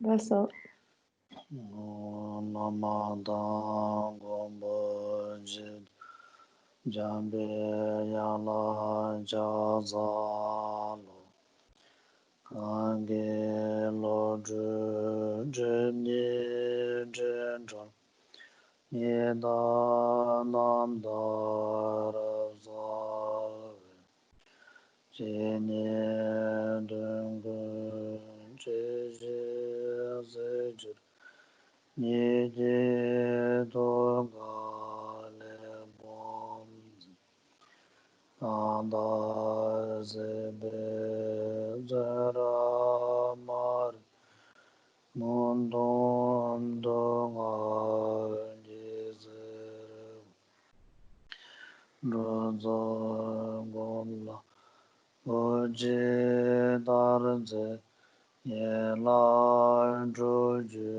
Vessel. Namadang Gombo Jid Jambi Yala Jazalo Kange Lodru Jini Jendron Yeda Namdara Zave Jini Dungun Jiji Zijir Niji Dogale Bomzi Anda Zebe Zara Mar Mundon Dongar Jizer Rozo Gomla Oji Darze Yelar Juju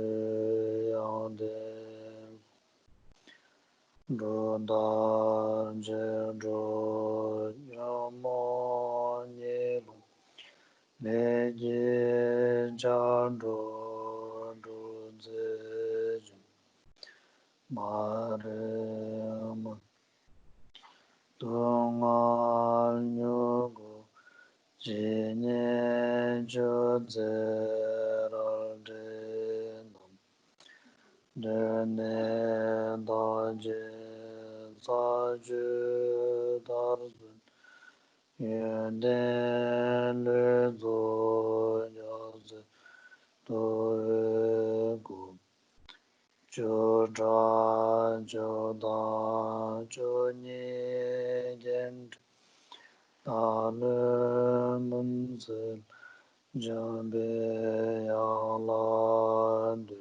Yande Dodar Jedro Yamonilu Neji Jadro Duzej Marema Dungal Nyugu Jine Jodzeral Dene Daje Zaju Darzun Yeden Lezo Yaze Toegu Joda Joda Joni Gent Dale Munzel Jambe Yalandu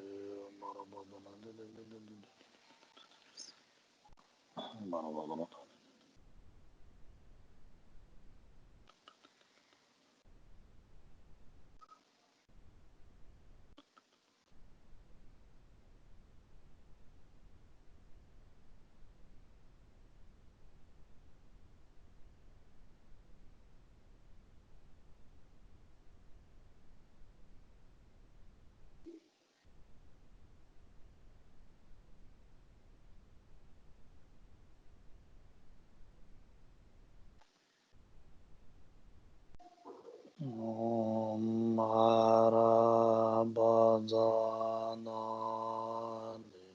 Marabazanande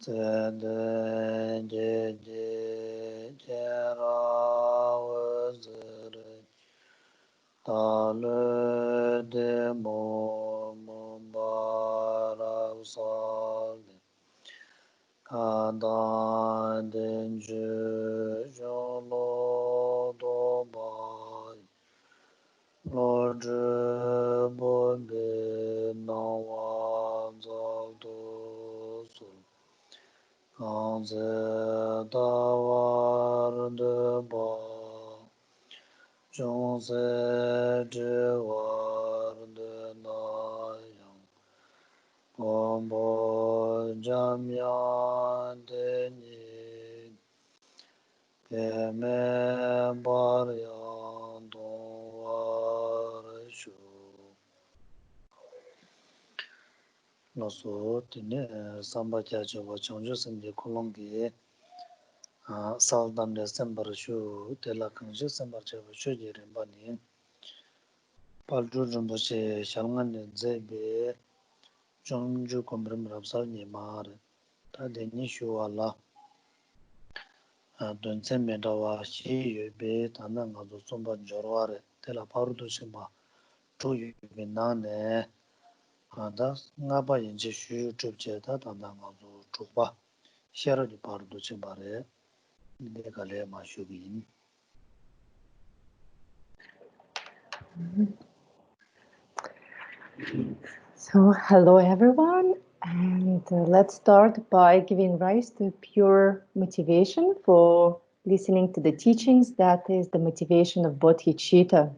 Tede Jeje Jerawazere Tale de Mombarasale Kadan Denju Jolo Dobai Lord Bode Nawazaldosul Kanze Dawar de Ba Jonse Jewar de Nayang Gombo Jamyan Deni Peme Baryan Donwar Shu Loso Tine Samba Chacho Wachonjo Sindi Kolongi Saldam December Shu Tela Kangju Sambar Chava Shu Jirimbani Patrul Rinpoche Shalngani Zebe Chongju Kumbrim Rapsal Nimar Tadeni Shu Allah Dunsen Medawa Shi Yube Tana Ngazu Sumba Jorware Tela Parudu Shima Chu Yube Nane Ada Ngaba Yinche Shu Chubche Tana Ngazu Chukba Shera Di Parudu Chimbare Dekale Ma Shubin. So, hello everyone, and let's start by giving rise to pure motivation for listening to the teachings. That is the motivation of bodhicitta.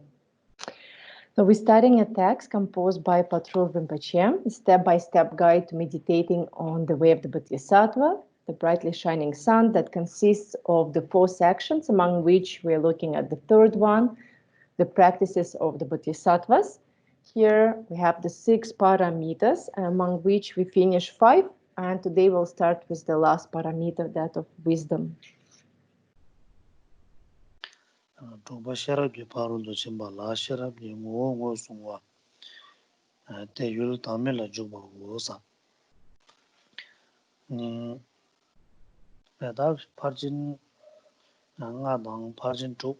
So we're studying a text composed by Patrul Rinpoche, a step-by-step guide to meditating on the way of the Bodhisattva, the brightly shining sun, that consists of the 4 sections, among which we're looking at the third one, the practices of the Bodhisattvas. Here we have the 6 paramitas, among which we finish 5. And today we'll start with the last paramita, that of wisdom. Toba sharabji paruldo chimba la sharabji ngo sungwa te yul tamila juba wosa. Peda parjin nga dang parjin tuk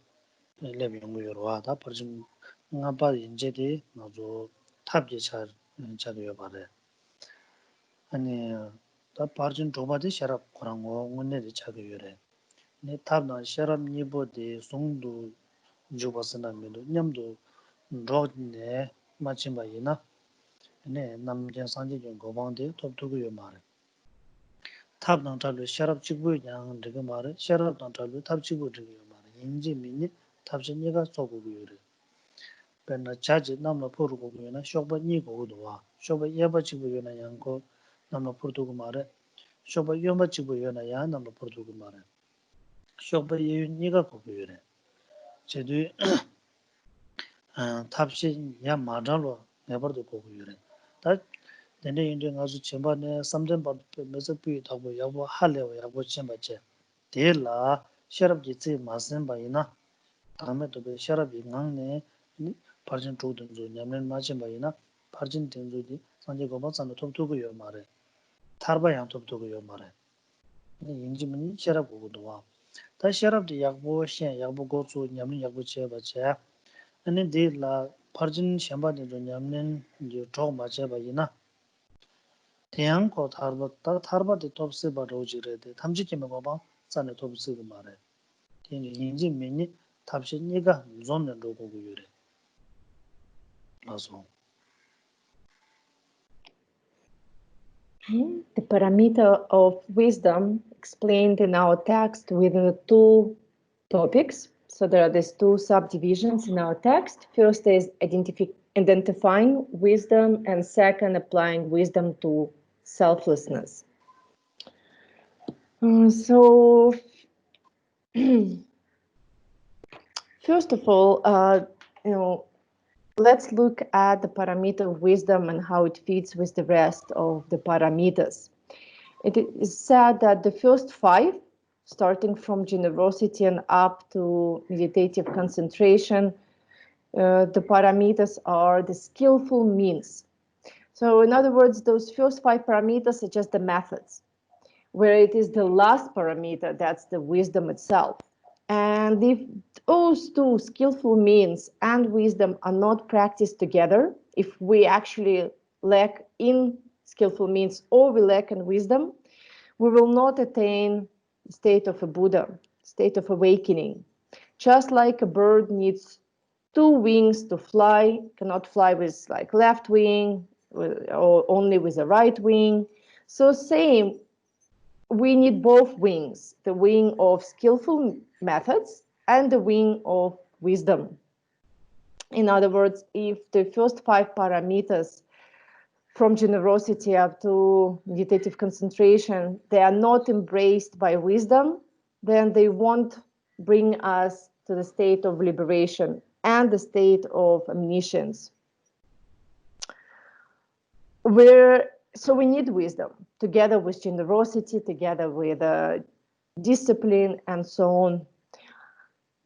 lebi yungu yorwa da parjin nga pa inje di nga zo tabji chadiyo pare. Ani da parjin toba di sharab korango ngunne di chadiyo yore. Ni tabna sharab nipo di sungdu juba sanda mido nyamdu ne machimba ina ne namjen sanje yung gobang de top tuku yo mare. Tab nang talu sharab chikbu yang diga mare, sharab nang talu tab chikbu diga yo mare. Yinji mini tab chi niga soku yo re. Penna chaji namla puru kuku yo na shokba ni kuku duwa. Shokba yeba chikbu yo na yang ko namla puru tuku mare. Shokba yomba chikbu yo na yang namla puru tuku mare. Shokba yeyu niga kuku yo re. Chedu tabshi ya madalo nebardo kuku yo re. 다 내내 인제 가서 전반에 삼전 받으면서 비타고 야고 할래요 야고 쳔바체 데라 셔럽지 지 마선 바이나 다음에도 그 셔럽이 강네 파진 조든 조 냠는 마신 바이나 파진 된조디 산제 고바산도 톱두고요 말에 타르바양 톱두고요 말에 인지문이 셔럽 보고도 와다 셔럽지 약보 셴 약보 고수 냠는 약보 쳔바체 아니 데라 파진 셴바데 조 냠는 이제 조 마체 바이나 대양 거 타르바다 타르바데 톱스 바로지레데 탐지케메 고바 산에 톱스 그 말에 인지 인지 미니 탑시 니가 존는 로고 요래 맞어. The paramita of wisdom explained in our text with 2 topics. So there are these 2 subdivisions in our text. First is identifying wisdom, and second, applying wisdom to selflessness. So first of all, let's look at the paramita of wisdom and how it fits with the rest of the paramitas. It is said that the first 5, starting from generosity and up to meditative concentration, the paramitas are the skillful means. So in other words, those first 5 paramitas are just the methods, where it is the last paramita that's the wisdom itself. And if those 2 skillful means and wisdom are not practiced together, if we actually lack in skillful means or we lack in wisdom, we will not attain the state of a Buddha, state of awakening. Just like a bird needs 2 wings to fly, cannot fly with like left wing or only with the right wing. So same, we need both wings, the wing of skillful methods and the wing of wisdom. In other words, if the first 5 paramitas from generosity up to meditative concentration, they are not embraced by wisdom, then they won't bring us to the state of liberation and the state of omniscience. So we need wisdom, together with generosity, together with discipline, and so on.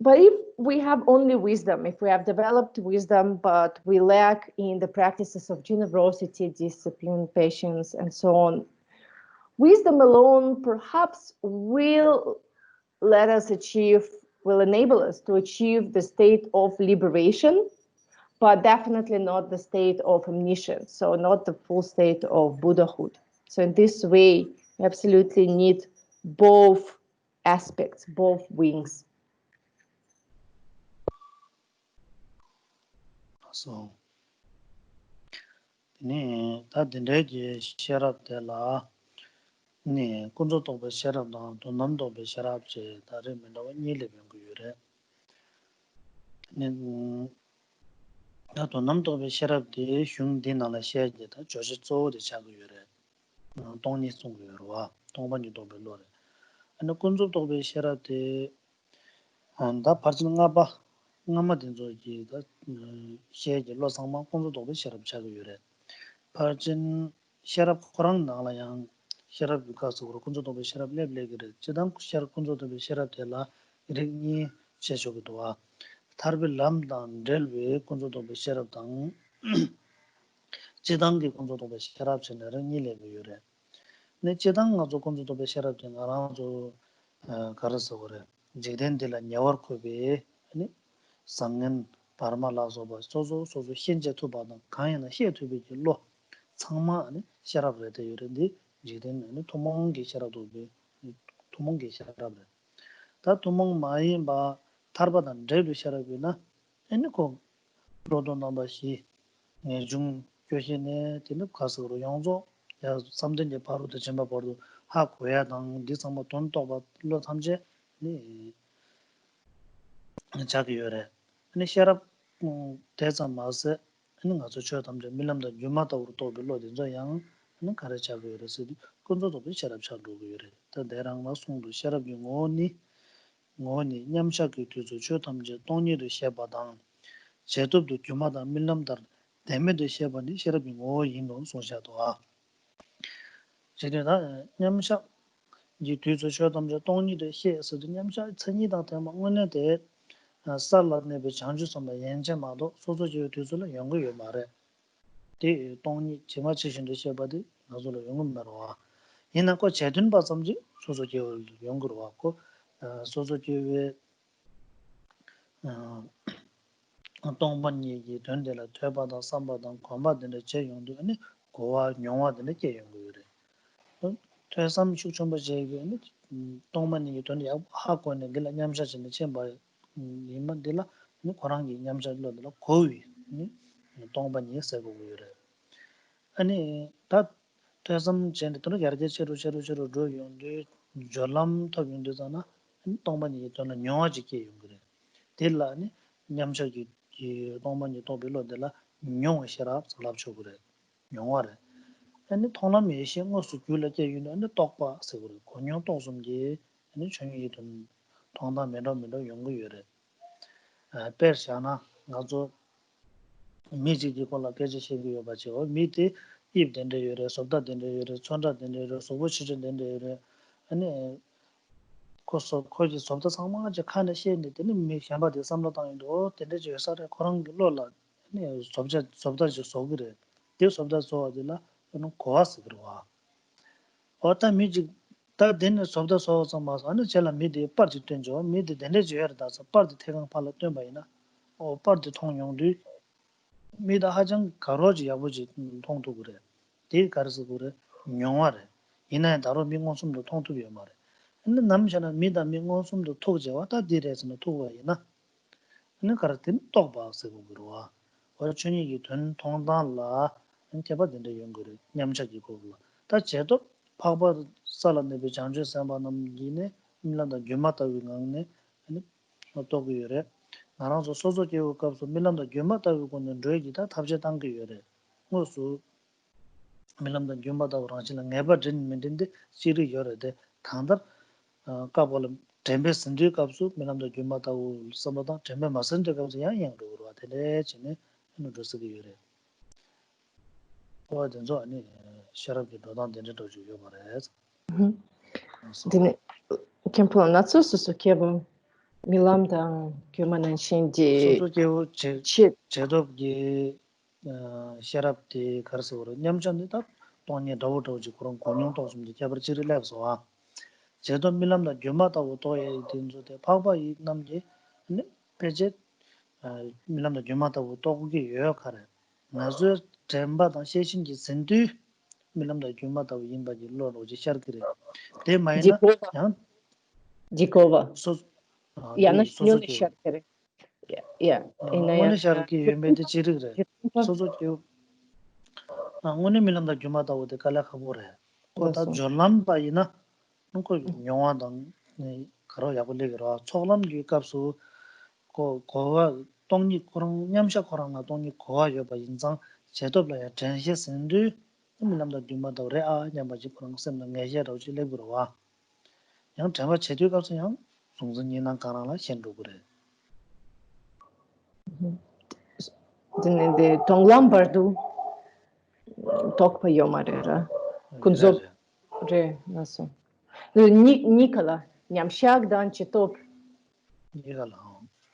But if we have only wisdom, if we have developed wisdom, but we lack in the practices of generosity, discipline, patience, and so on, wisdom alone perhaps will enable us to achieve the state of liberation, but definitely not the state of omniscience, so not the full state of Buddhahood. So in this way, we absolutely need both aspects, both wings. So 네 다든데지 셔럽데라 네 군조도베 셔럽나 또 남도베 셔럽제 다르면도 니레병고 요래 네 나도 남도베 셔럽데 흉디나라 셔제다 조시 쪼데 차고 요래 동니 송고요와 동반이도베 로레 아니 군조도베 셔럽데 한다 파지는가 봐 ngamadinzo da shege lo sangma konzo dobe sharab chago yore parjin sharab khurang nangla yang sharab vikas uro konzo dobe sharab leble gire chidang sharab konzo dobe sharab tela ringi chesho gudwa tarbi lam dan relwe konzo dobe sharab dang chidang ki konzo dobe sharab chene ringi lebe yore ne chidang nga zo konzo dobe sharab tena rang zo karasa gore jigden dila nyawar kobe 상년 바르마라소바 소소 현재 투바는 강연의 시에투비지 로 상마는 샤랍레데 요런디 지데는 토몽기 샤라도베 토몽기 샤랍레 다 토몽 마이 바 타르바단 레드 샤라비나 에니코 프로도 넘바시 중 교신에 되는 가서로 영조 야 삼든지 바로도 점바 버도 하고야 당 디상모 돈도바 로 삼제 네 자기 요래 아니 샤랍 대자 마세 아니 가서 저 담제 밀람다 유마다 우르도 빌로데 저양 아니 가르쳐 요래서 군도도 샤랍 차도 요래 더 대랑마 송도 샤랍 용오니 냠샤기 투조 저 담제 돈니도 샤바당 제도도 유마다 밀람다 데메도 샤바니 샤랍 용오 인도 소샤도아 제대다 냠샤 지 투조 저 담제 돈니도 샤서도 냠샤 천이다 때문에 오늘데 살라네 장주 선배 연재마도 소소지요 뒤줄로 연구요 말에 대 동이 제마 지신도 셔바디 나ዞ로 연구 말와 이나고 제든 바섬지 소소지요 연구로 왔고 소소지요에 동반 얘기 된데라 퇴바다 삼바다 관바든의 제용도 아니 고와 용화든의 제용도래 퇴삼 축천바 제기는 동반 얘기 된데 학원에 길 냠샤진의 쳔바 이만들라 고랑이 냠자들로 고위 동반이 세고 그래 아니 다 대섬 젠도는 야르제체로 로용데 졸람 터빈데잖아 동반이 저는 영화지게 그래 딜라니 냠자기 동반이 도빌로들라 용어시라 살랍초 그래 영화래 아니 통남이 신고수 줄게 유는 똑바 세고 권용 동숨기 아니 전이 좀 통다 메로 연구요래 페르샤나 가조 미지기 콜라 계지시기요 바죠 미티 입된데 요래 sob다된데 요래 촌다된데 요래 소보치된데 요래 아니 코소 코지 sob다 상마가 칸의 시에는 미 샴바데 삼로당도 된데 저사래 그런 걸로라 아니 sob다 소그래 대 sob다 소어들라 그는 고아스 그러와 어떤 미지 다 되는 sob다 소어서 마서 아니 제가 미디 빠지 된죠 미디 된데 저야다서 빠지 태강 팔로 된 바이나 빠지 통용도 미다 하정 가로지 야부지 통도 그래 대 가르스 그래 명화래 이날 다로 민공숨도 통도비어 말해 근데 남자는 미다 민공숨도 토제와 다 디레스는 토와이나 근데 가르tin 똑바스고 그러와 어촌이 된 통단라 인테바된데 연구를 냠자기고 다 제도 파바 살았네 장주 삼바는 기네 밀란다 주마타 위강네 아니 어떠고요래 나라서 소소지고 값서 밀란다 주마타 위고는 저기다 탑제 단계요래 무슨 밀란다 주마타 오랑치는 네버진 민딘데 시리 요래데 탄다 까볼 템베 선지 값수 밀란다 주마타 우 섬바다 템베 마선데 값수 양양도 그러와데 지네 노도스기 요래 어든저 아니 샤랍기 도단 된데 도주요 말해서 Dine Khenpo natsu susukeba milamdang gyumanan shinji 소소게오 chit 제도기 샤랍티 가르서로 냠전다 돈이 더더지 그런 공용도 좀 잡을지를 해서 제도 밀람다 규마다고 도에 된조데 파바이 남지 근데 베제 밀람다 규마다고 도국이 요약하래 나저 템바다 세신지 센디 밀람다 규마다고 인바지 로로지 샤르그레 대마이나 Dikova. 양 Dikova. 소 Yana shnyoni 소소게 sharkere. Yeah. 오늘 샤르기 유메데 지르그레 Jitunpa. 소소게 오늘 밀람다 규마다 오데 칼라카보레 고다 Daso. 졸람바이나 누고 용화당 네 가로 야불레기로 초람기 값수 고가 동니 그런 냠샤 거랑나 동니 고가 여바 인상 제도블야 전시선도 밀람다 규마다 레아 냠바지 그런 셈는 내셔도 지레브로와 양 정말 제도 값은 양 송선이나 가라라 현도 그래 The Tonglam Bardu talk by Yomarera. Kunzop re naso. Nicola, Nyamshak dan Chitop.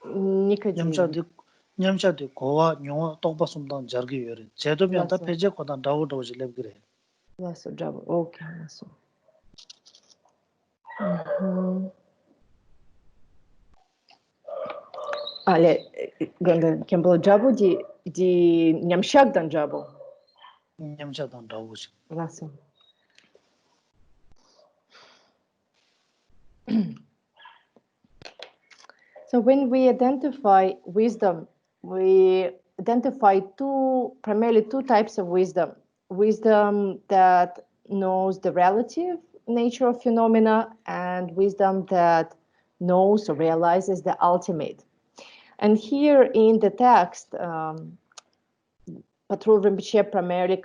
Nikadi. 냠차디 고와 뇽 똑바숨당 저기 요리 제도면다 페이지 거다 다우도지 랩그래 Lasso Jabo. Okay, Lasso. Ale, ganda Campbell Jabo di Nyamshak dan Jabo. 냠차당 다우지 Lasso. So when we identify wisdom, we identify primarily two types of wisdom. Wisdom that knows the relative nature of phenomena and wisdom that knows or realizes the ultimate. And here in the text, Patrul Rinpoche primarily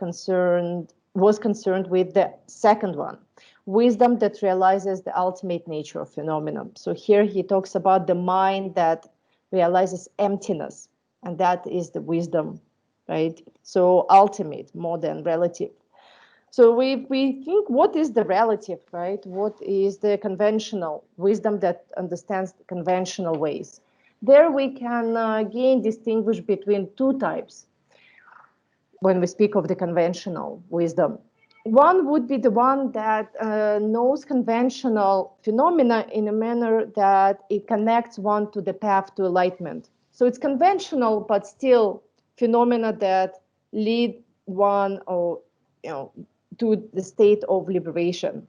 was concerned with the second one, wisdom that realizes the ultimate nature of phenomena. So here he talks about the mind that realizes emptiness, and that is the wisdom, right? So ultimate, more than relative. So we think, what is the relative, right? What is the conventional wisdom that understands the conventional ways? There we can again distinguish between two types when we speak of the conventional wisdom. One would be the one that knows conventional phenomena in a manner that it connects one to the path to enlightenment. So it's conventional, but still phenomena that lead one or to the state of liberation.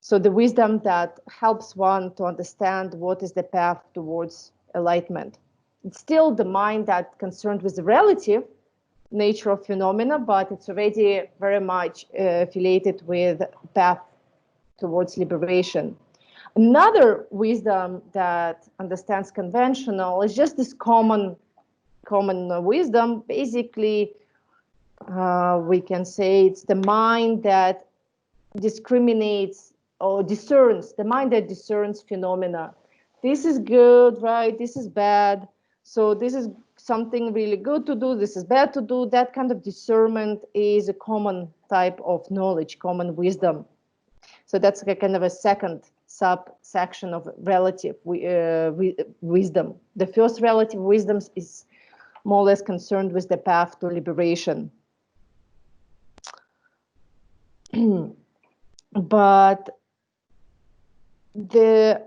So the wisdom that helps one to understand what is the path towards enlightenment. It's still the mind that's concerned with the relative nature of phenomena, but it's already very much affiliated with path towards liberation. Another wisdom that understands conventional is just this common wisdom. Basically, we can say it's the mind that discriminates or discerns, the mind that discerns phenomena. This is good, right? This is bad. So this is something really good to do. This is bad to do. That kind of discernment is a common type of knowledge, common wisdom. So that's a kind of a second subsection of relative wisdom. The first relative wisdom is more or less concerned with the path to liberation. But the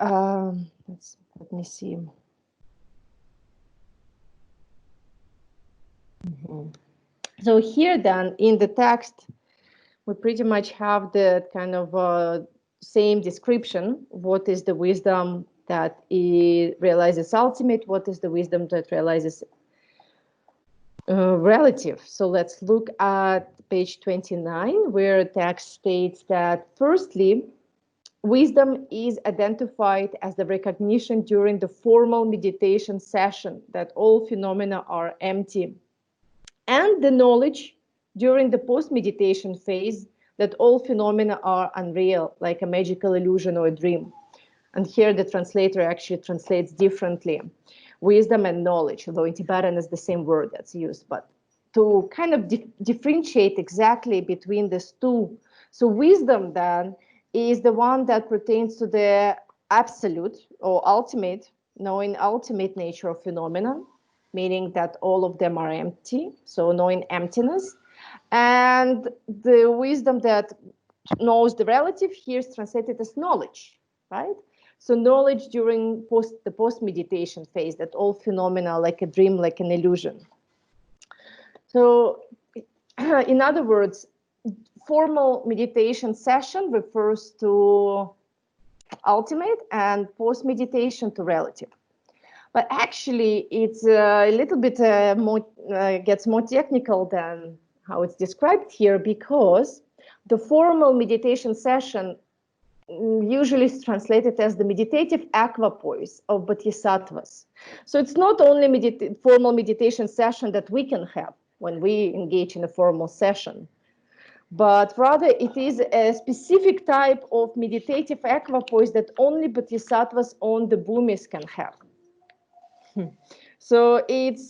let me see. So here then in the text, we pretty much have the kind of same description. What is the wisdom that realizes ultimate? What is the wisdom that realizes relative? So let's look at page 29, where text states that firstly, wisdom is identified as the recognition during the formal meditation session that all phenomena are empty, and the knowledge during the post-meditation phase that all phenomena are unreal, like a magical illusion or a dream. And here the translator actually translates differently, wisdom and knowledge, although in Tibetan is the same word that's used, but to kind of differentiate exactly between these two. So wisdom then is the one that pertains to the absolute or ultimate, knowing ultimate nature of phenomena, meaning that all of them are empty, so knowing emptiness. And the wisdom that knows the relative here is translated as knowledge, right? So knowledge during the post-meditation phase, that all phenomena like a dream, like an illusion. So in other words, formal meditation session refers to ultimate and post-meditation to relative. But actually, it's a little bit gets more technical than how it's described here, because the formal meditation session usually is translated as the meditative equipoise of bodhisattvas. So it's not only formal meditation session that we can have when we engage in a formal session, but rather it is a specific type of meditative equipoise that only bodhisattvas on the bhumis can have. So it's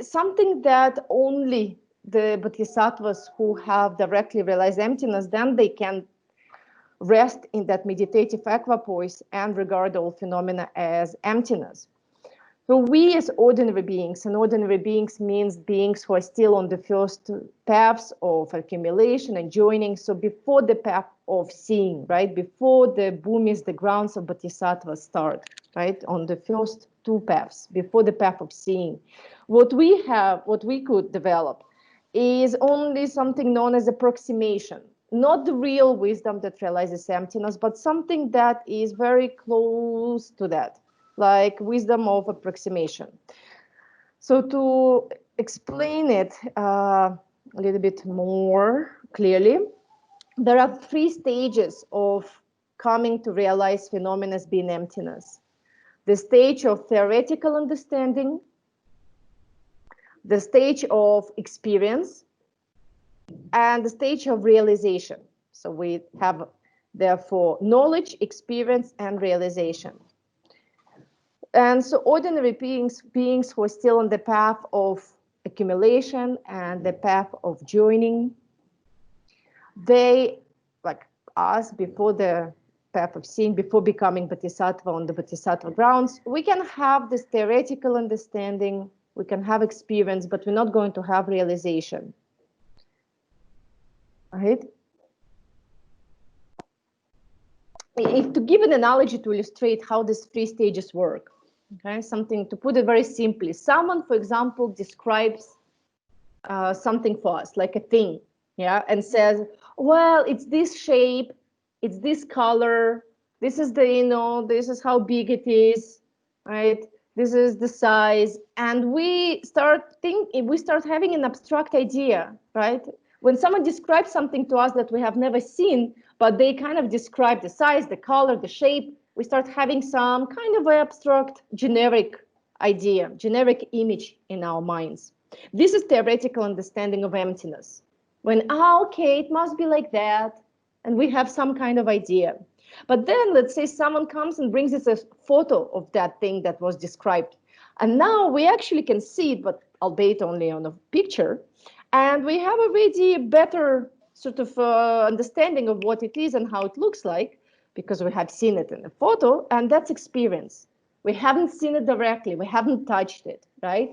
something that only the bodhisattvas who have directly realized emptiness, then they can rest in that meditative equipoise and regard all phenomena as emptiness. So we as ordinary beings, and ordinary beings means beings who are still on the first paths of accumulation and joining, so before the path of seeing, right? Before the bhumis, the grounds of bodhisattva start, right? On the first two paths, before the path of seeing. What we could develop is only something known as approximation, not the real wisdom that realizes emptiness, but something that is very close to that, like wisdom of approximation. So to explain it a little bit more clearly, there are three stages of coming to realize phenomena as being emptiness. The stage of theoretical understanding, the stage of experience, and the stage of realization. So we have, therefore, knowledge, experience, and realization. And so ordinary beings who are still on the path of accumulation and the path of joining, they, like us, before the path of seeing, before becoming bodhisattva on the bodhisattva grounds, we can have this theoretical understanding, we can have experience, but we're not going to have realization. Right? If to give an analogy to illustrate how these three stages work, okay, something to put it very simply. Someone, for example, describes something for us, like a thing, yeah, and says, well, it's this shape, it's this color, this is the, this is how big it is, right? This is the size, and we start having an abstract idea, right? When someone describes something to us that we have never seen, but they kind of describe the size, the color, the shape, we start having some kind of abstract, generic idea, generic image in our minds. This is theoretical understanding of emptiness. When, okay, it must be like that, and we have some kind of idea. But then let's say someone comes and brings us a photo of that thing that was described. And now we actually can see it, but albeit only on a picture. And we have already a better sort of understanding of what it is and how it looks like, because we have seen it in a photo, and that's experience. We haven't seen it directly, we haven't touched it, right?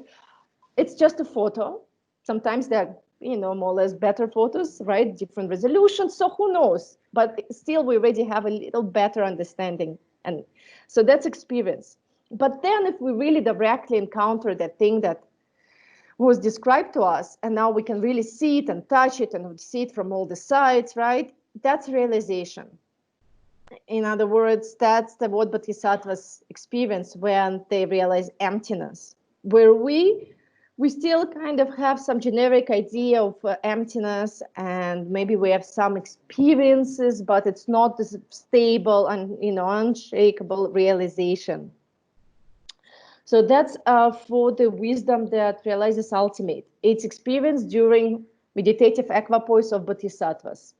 It's just a photo. Sometimes they're, more or less better photos, right? Different resolutions. So who knows? But still, we already have a little better understanding. And so that's experience. But then if we really directly encounter that thing that was described to us, and now we can really see it and touch it and see it from all the sides, right? That's realization. In other words, that's what bodhisattvas experience when they realize emptiness, where we still kind of have some generic idea of emptiness, and maybe we have some experiences, but it's not this stable and unshakable realization. So that's for the wisdom that realizes ultimate. It's experienced during meditative equipoise of bodhisattvas.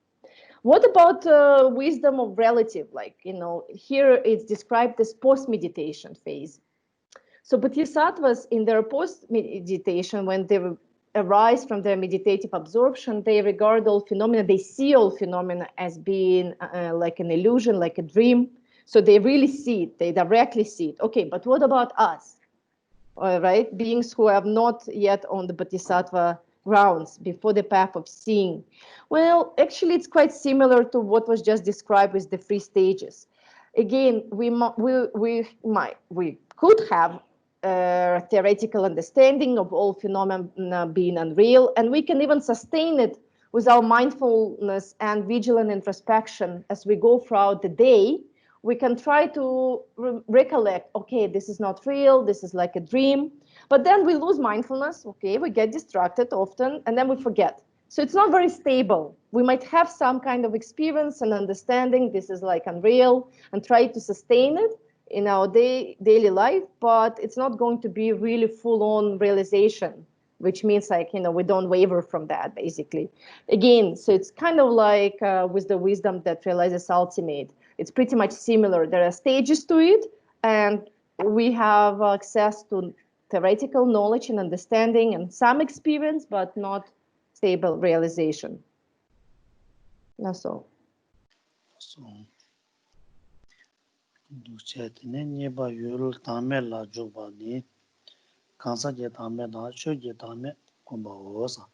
What about wisdom of relative? Like, here it's described as post-meditation phase. So bodhisattvas in their post-meditation, when they arise from their meditative absorption, they regard all phenomena, they see all phenomena as being like an illusion, like a dream. So they really see it, they directly see it. Okay, but what about us? All right, beings who have not yet on the bodhisattva grounds before the path of seeing. Well, actually, it's quite similar to what was just described with the three stages. Again, we could have a theoretical understanding of all phenomena being unreal, and we can even sustain it with our mindfulness and vigilant introspection as we go throughout the day. We can try to recollect, okay, this is not real, this is like a dream, but then we lose mindfulness, okay, we get distracted often, and then we forget. So it's not very stable. We might have some kind of experience and understanding, this is like unreal, and try to sustain it in our daily life, but it's not going to be really full-on realization, which means like, we don't waver from that, basically. Again, so it's kind of like with the wisdom that realizes ultimate. it's pretty much similar. There are stages to it, and we have access to theoretical knowledge and understanding and some experience, but not stable realization. That's all. So, duchetine nieba yul tame la juba ni kansa je tame da shu je tame kumba osa.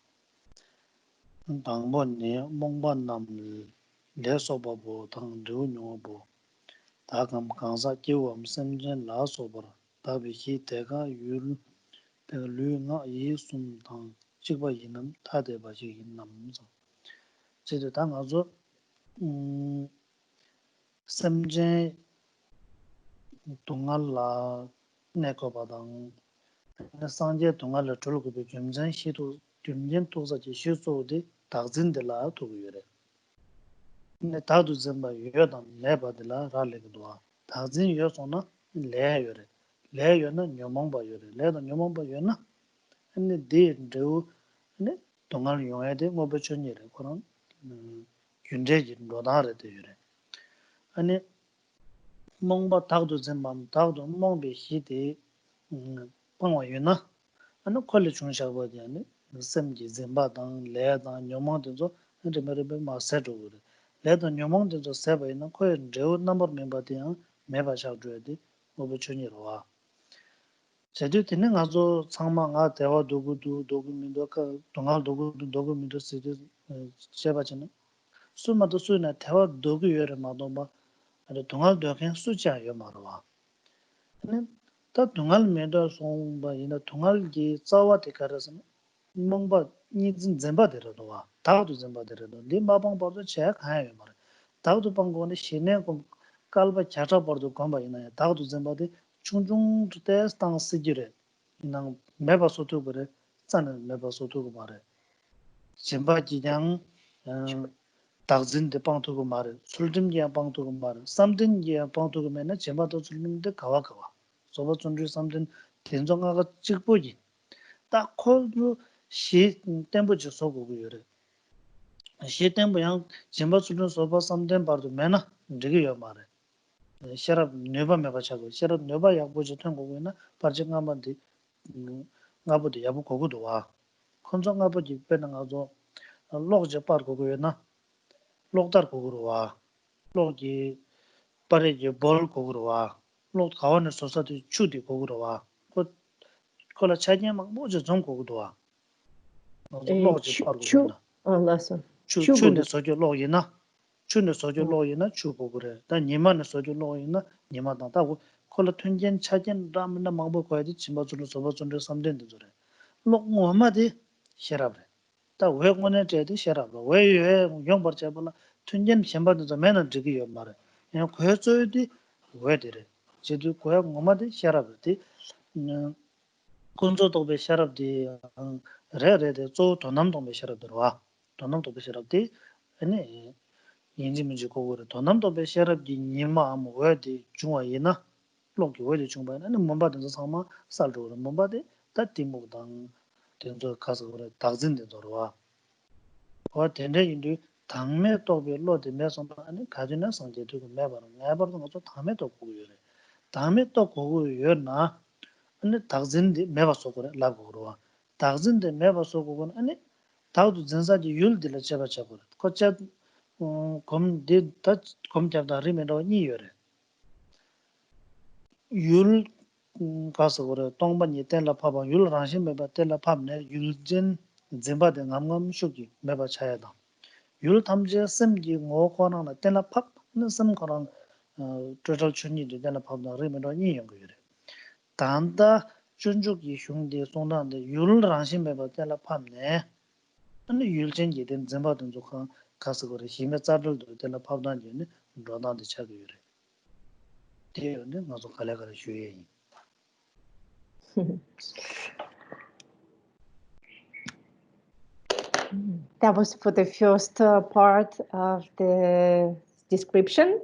Tangbo ni mongba nam le soba bo tang du nyo bo. Takam kansa kiwam semjen la sobar. Tabi hi teka yul teka lu nga yi sum tang chikba yinam tate ba chik yinam sa. Chidi tang azo semjen tungal la neko badang sanje tungal la chulku bi gyumjen shidu gyumjen toza ji shiso di takzin de la tugu yore. Ne tadu zimba yodan meba de la rale gudwa. Takzin yo sona le yore. Le yo na nyomongba yore. Le da nyomongba yo na ne di ndewu ne tungal yongye de ngobe chonye re. Koran gyunje ji ndodare de yore. Ane mongba takdu zimbam takdu mongbe hidi pangwa yuna ane kole chungshakwa di ane semji zimba dang le dang nyomang dinzo rimeribe ma seto gore le dang nyomang dinzo seba ina koye rewu nambar mimba di yang meba shakjuwa di ngobe chunyi rwa chadu tini nga zo tsangma nga dewa dogu mindo ka tungal dogu mindo sidi sheba chini su mato su ina dewa dogu yore mato ba 동할 도긴 수자 요마로와 네 또 동할 메도 송바 이나 동할기 자와데 가라서 몽바 니진 zem바데로와 다도 zem바데로도 림바방 버도 책 하요 말 다도 방고네 시내 고 칼바 차차 버도 kom바 이나 다도 zem바데 충중 때 스탄스지레 이나 메바 소토 그래 짠은 메바 소토 말에 zem바지장 takzinde pangtuku mara, suldimjiya pangtuku mara, samdinjiya pangtuku mena jembato suldimde kawa. Soba tsondru samdin tenzo nga chikpoji. Ta kodu shi tenpo chik soku yore. Shi tenpo yang jemba suldim soba samdin pardu mena ndigi yo mara. Sharab nyoba meba chago, sharab nyoba yakbo chitang kogu ina parchi ngabo di yabu kogu duwa. Khonzo ngabo di pena nga zo lokje par kogu ina lokdar koguruwa, lokji pareji bol koguruwa, lok kawane sosati chudi koguruwa, kola chajnya mak moja zong koguruwa, lokji par koguruwa. Chune sojo lok ina, chu kogure, da nima ne sojo lok ina, nima dang, da kola tunjen chajnya ramina mangbo kwaya di chimba zulu soba zunre samden di zure. Lok ngoma di sherabre. 다 외국원에 제도 싫어봐. 왜 용벌 잡으나 튼전 셴바도 매는 저기 요 말에. 그냥 고여줘야지 왜 되래. 제도 고여 뭐마디 싫어버지. 군조도 배 싫어버지. 레레데 조 도남도 배 싫어들어. 도남도 배 싫어버지. 아니 인지문지 고거를 도남도 배 싫어버지. 니마 아무 왜디 중화이나 로기 왜디 중반에 뭔바든지 상마 살도로 뭔바데 다 팀목당 된저 가서 그래 당진데 들어와. 어 된데 인도 당매 또베 로데 매선 아니 가지나 상제도 매바로 매바로 것도 당매 또 고요래. 당매 또 고요나 아니 당진데 매바서 그래 라고로와. 당진데 매바서 고건 아니 다우도 전사지 율들을 잡아잡고 거쳐 검디 다 검잡다 리메로 니요래. 율 가서 그래 동반이 때라 파봐 율 라신 매바 때라 팝네 율진 zemba de ngam shuki meba chayada yul tamje semji ngo khona na tena phap na sem khona total chuni de tena phap na re me ni yong yure tanda chunju gi shung de songdan de yul rangsin meba tena phap ne ane yul chen ji den zemba den zo kha khas gore hime chadul de tena phap dan ji ne roda de chag yure de ne ma zo khala khala shuye That was for the first part of the description.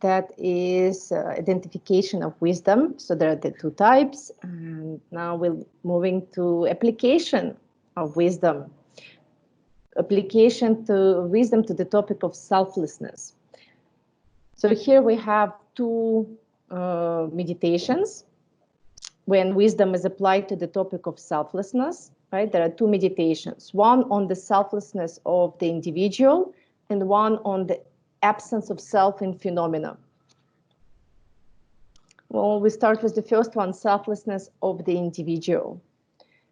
That is identification of wisdom. So there are the two types. And now we're moving to application of wisdom. Application to wisdom to the topic of selflessness. So here we have two meditations when wisdom is applied to the topic of selflessness, right? There are two meditations, one on the selflessness of the individual and one on the absence of self in phenomena. Well, we start with the first one, selflessness of the individual.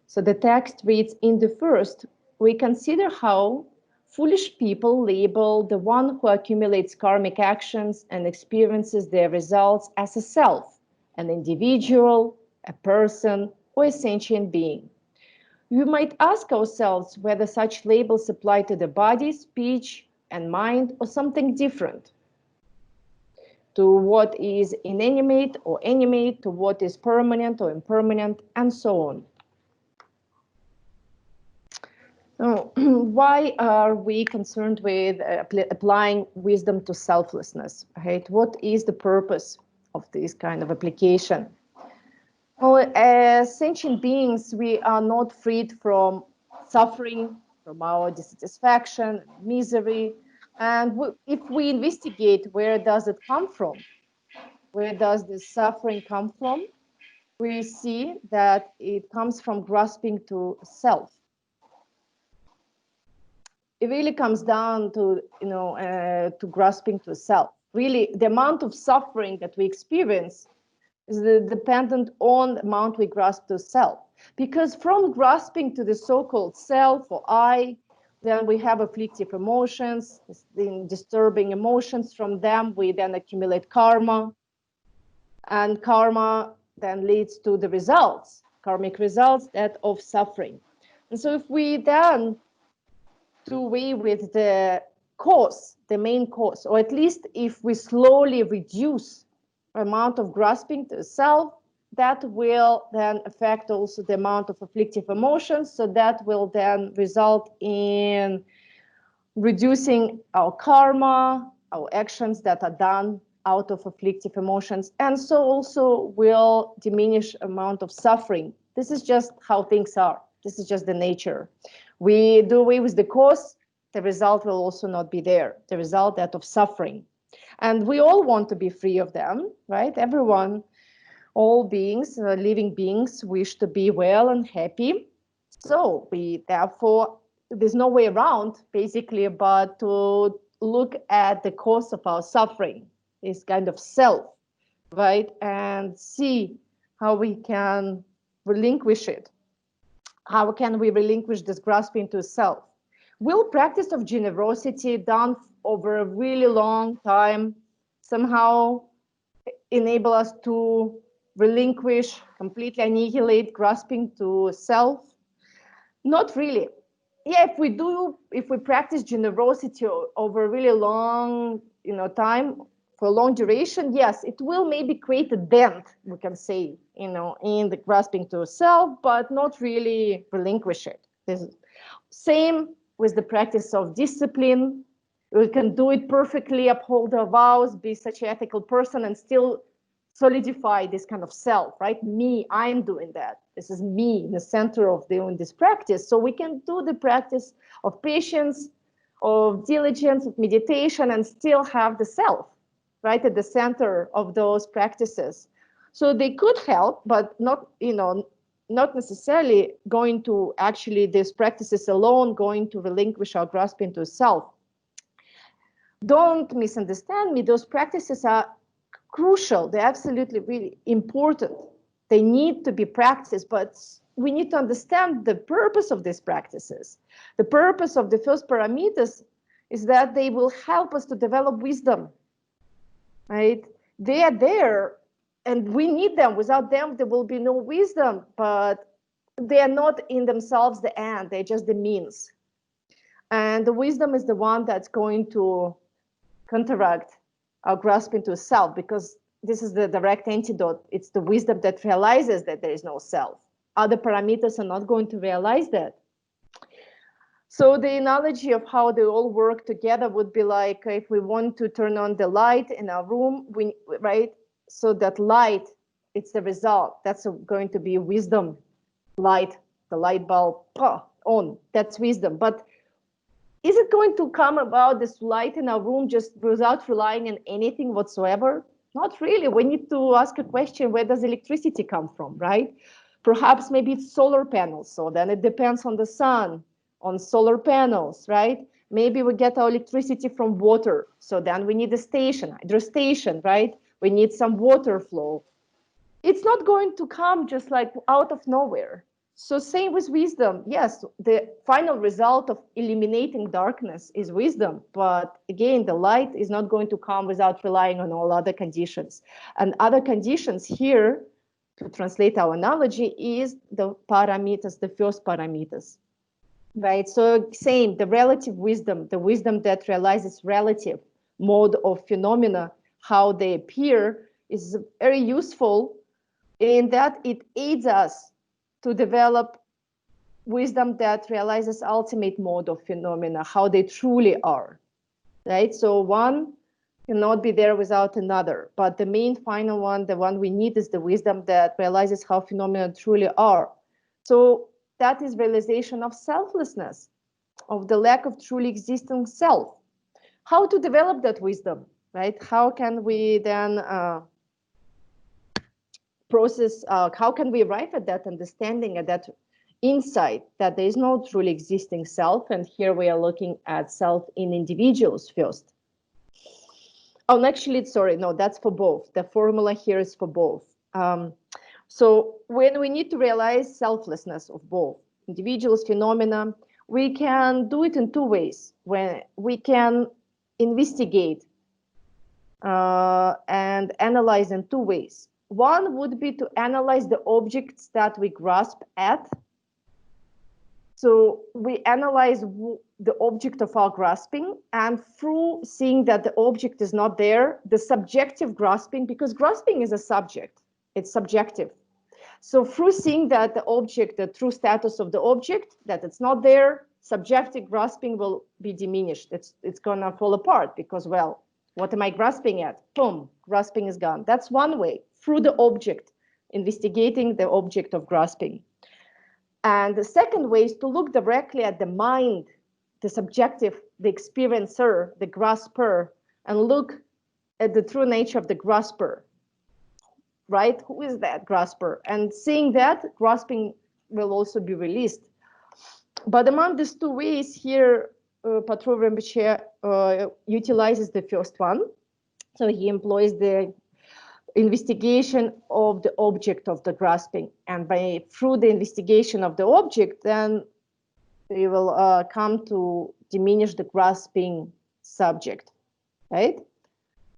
So the text reads, in the first, we consider how foolish people label the one who accumulates karmic actions and experiences their results as a self, an individual, a person, or a sentient being. We might ask ourselves whether such labels apply to the body, speech, and mind, or something different. To what is inanimate or animate, to what is permanent or impermanent, and so on. So why are we concerned with applying wisdom to selflessness, right? What is the purpose of this kind of application? Well, as sentient beings, we are not freed from suffering, from our dissatisfaction, misery. And if we investigate where does it come from, where does this suffering come from, we see that it comes from grasping to self. It really comes down to, to grasping to self. Really, the amount of suffering that we experience is dependent on the amount we grasp to self. Because from grasping to the so-called self or I, then we have afflictive emotions, disturbing emotions. From them, we then accumulate karma. And karma then leads to the results, karmic results, that of suffering. And so if we then do away with the cause, the main cause, or at least if we slowly reduce the amount of grasping to self, that will then affect also the amount of afflictive emotions. So that will then result in reducing our karma, our actions that are done out of afflictive emotions, and so also will diminish amount of suffering. This is just how things are. This is just the nature. We do away with the cause, the result will also not be there, the result that of suffering. And we all want to be free of them, right? Everyone, all beings, living beings, wish to be well and happy. So we therefore, there's no way around basically but to look at the cause of our suffering, this kind of self, right? And see how we can relinquish it. How can we relinquish this grasping to self? Will practice of generosity done over a really long time somehow enable us to relinquish, completely annihilate grasping to self? Not really. Yeah, if we practice generosity over a really long, time, for a long duration, yes, it will maybe create a dent, we can say, in the grasping to self, but not really relinquish it. Same with the practice of discipline. We can do it perfectly, uphold our vows, be such an ethical person, and still solidify this kind of self, right? Me, I'm doing that. This is me in the center of doing this practice. So we can do the practice of patience, of diligence, of meditation, and still have the self, right, at the center of those practices. So they could help, but not, not necessarily going to actually these practices alone going to relinquish our grasping to self. Don't misunderstand me. Those practices are crucial. They're absolutely really important. They need to be practiced, but we need to understand the purpose of these practices. The purpose of the first paramitas is that they will help us to develop wisdom, right? They are there and we need them. Without them, there will be no wisdom, but they are not in themselves the end, they're just the means. And the wisdom is the one that's going to counteract our grasping to self, because this is the direct antidote. It's the wisdom that realizes that there is no self. Other paramitas are not going to realize that. So the analogy of how they all work together would be like if we want to turn on the light in our room, right? So that light, it's the result. That's going to be wisdom light, the light bulb on. That's wisdom. But Is it going to come about this light in our room just without relying on anything whatsoever? Not really. We need to ask a question, where does electricity come from, right? Perhaps maybe it's solar panels. So then it depends on the sun, on solar panels, right? Maybe we get our electricity from water. So then we need a station, hydro station, right? We need some water flow. It's not going to come just like out of nowhere. So same with wisdom. Yes, the final result of eliminating darkness is wisdom. But again, the light is not going to come without relying on all other conditions. And other conditions here, to translate our analogy, is the paramitas, the first paramitas. Right? So same, the relative wisdom, the wisdom that realizes relative mode of phenomena, how they appear, is very useful in that it aids us to develop wisdom that realizes ultimate mode of phenomena, how they truly are, right? So one cannot be there without another, but the main final one, the one we need, is the wisdom that realizes how phenomena truly are. So that is realization of selflessness, of the lack of truly existing self. How to develop that wisdom, right? How can we then process, how can we arrive at that understanding, at that insight that there is no truly existing self? And here we are looking at self in individuals first. Oh, actually, sorry, no, that's for both. The formula here is for both. So when we need to realize selflessness of both individuals, phenomena, we can do it in two ways. When we can investigate and analyze in two ways. One would be to analyze the objects that we grasp at. So we analyze the object of our grasping, and through seeing that the object is not there, the subjective grasping, because grasping is a subject, it's subjective. So through seeing that the object, the true status of the object, that it's not there, subjective grasping will be diminished. It's gonna fall apart because, well, what am I grasping at? Boom, grasping is gone. That's one way, through the object, investigating the object of grasping. And the second way is to look directly at the mind, the subjective, the experiencer, the grasper, and look at the true nature of the grasper, right? Who is that grasper? And seeing that, grasping will also be released. But among these two ways here, Patrul Rinpoche utilizes the first one. So he employs the investigation of the object of the grasping. And through the investigation of the object, then we will come to diminish the grasping subject, right?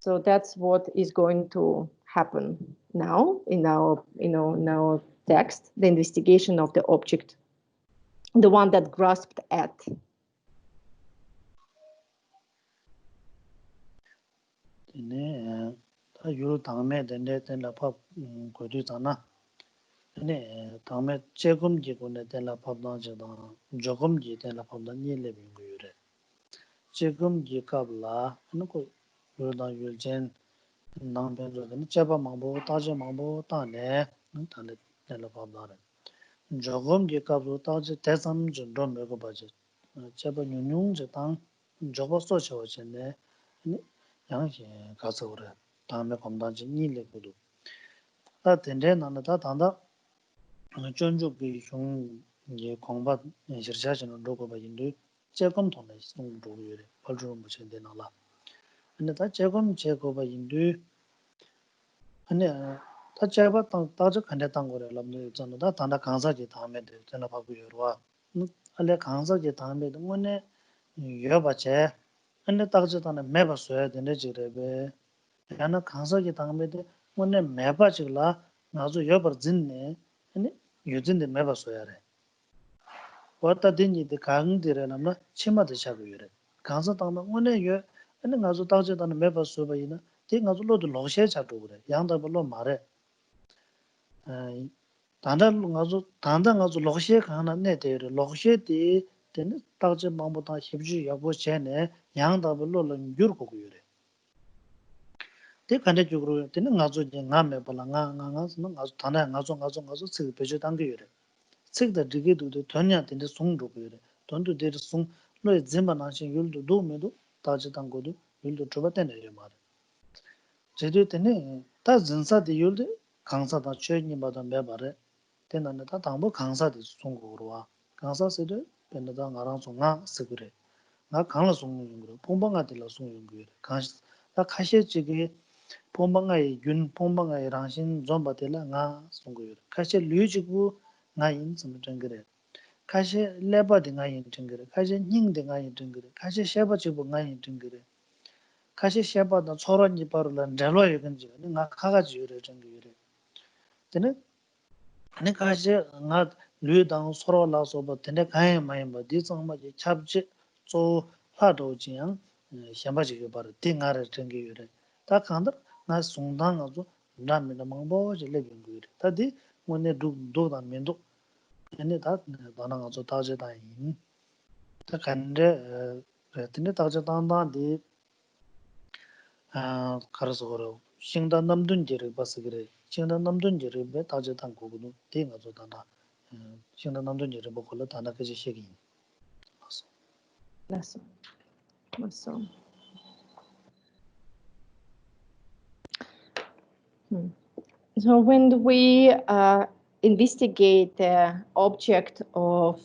So that's what is going to happen now in our, in our text, the investigation of the object, the one that grasped at. 다 유로 당매 된데 된라 밥 고디잖아. 네, 당매 제금지고네 된라 밥당지다. 조금지 된라 밥당 일레빈 거유래. 제금지 갑라 하는고 요다 요젠 남변도는 제바 망보 따제 망보 따네. 단데 된라 밥다래. 조금지 갑로 따제 대삼 정도 먹어 봐지. 제바 뉴뉴제 당 저거 소셔졌네. 양시 가서 그래. 다음에 검단지 일레고도. 다 된데 나는 다 단다. 전주기 좀 이제 공부 실시하는 로고가 인도 제금 돈에 있는 로고에 벌주는 무슨 되나라. 근데 다 제금 제거가 인도 근데 다 제가 다저 간데 당 거래 람도 있잖아. 다 단다 강사지 다음에 되나 봐고 여러와. 알레 강사지 다음에 뭐네 여봐체 근데 딱저 단에 매봐서야 되네 지레베. 야나 강사지 다음에 뭐네 매봐지라 나도 여버진네. 근데 요즘에 매봐서야래. 왔다 딘이데 강들에나 치마도 샤고요래. 강사 당나 오늘 요 근데 가서 다저다는 매봐서 봐이나. 제 가서 로도 로셰 잡고 그래. 양다불로 말해. 단다 가서 단다 가서 로셰 가나 내대로 로셰디 되는 다저 마음보다 힘주 여보 전에 양다불로는 유르고 요래. 대 간대적으로 되는 가서 이제 나매 발라 나가서 가서 단다 가서 쓱 배주 당겨요래. 책다 되게도 돈야 된데 송도 그래. 돈도 되게 송 lo zimba na shin yuldu do me do taji tango do yuldu chuba tene re mare jedu tene ta zinsa de yuldu kangsa da chö ni ba da me bare tena ne ta tangbo kangsa de songo ro kangsa se de penda da ngarang so nga sigure nga 강라 송는 거 퐁방아들라 송는 거 다 카셰지게 퐁방아의 균 퐁방아의 랑신 좀 받들라 nga 송거 카셰 류지고 nga 인좀 정그래 카셰 레버드 nga 인 정그래 카셰 닝데 nga 인 정그래 카셰 셰버지고 nga 인 정그래 카셰 셰버다 초론이 바로라 잘로에 근지 nga 가가지 요래 정그래 되네 네 카셰 nga 류당 서로라서 뭐 되네 가에 많이 뭐 디성마지 잡지 조 화도지양 샴바지게 바로 띵아를 정기요래 다 칸다 나 송당 아주 남미나 망보지 레빙고요 다디 뭐네 도다 면도 근데 다 나랑 아주 다제다인 다 간데 레트네 다제단다디 아 가르서 그러 신단 남둔지를 봐서 그래 신단 남둔지를 왜 다제단 거고도 띵아주 단다 신단 남둔지를 보고로 단다까지 시기 That's awesome. So when we investigate the object of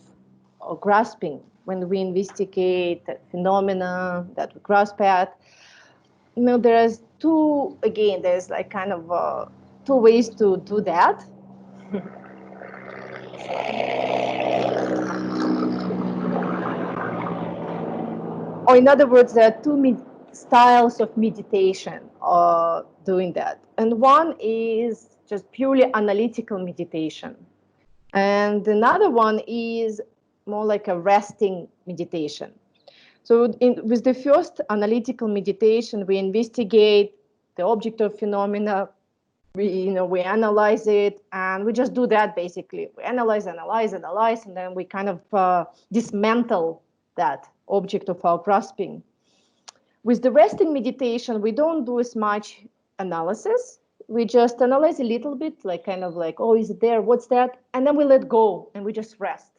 grasping, when we investigate the phenomena that we grasp at, there's there's like kind of two ways to do that. Or in other words, there are two styles of meditation doing that. And one is just purely analytical meditation. And another one is more like a resting meditation. So with the first analytical meditation, we investigate the object of phenomena, we analyze it, and we just do that basically. We analyze, and then we kind of dismantle that object of our grasping. With the resting meditation, we don't do as much analysis. We just analyze a little bit, like kind of like, oh, is it there? What's that? And then we let go and we just rest.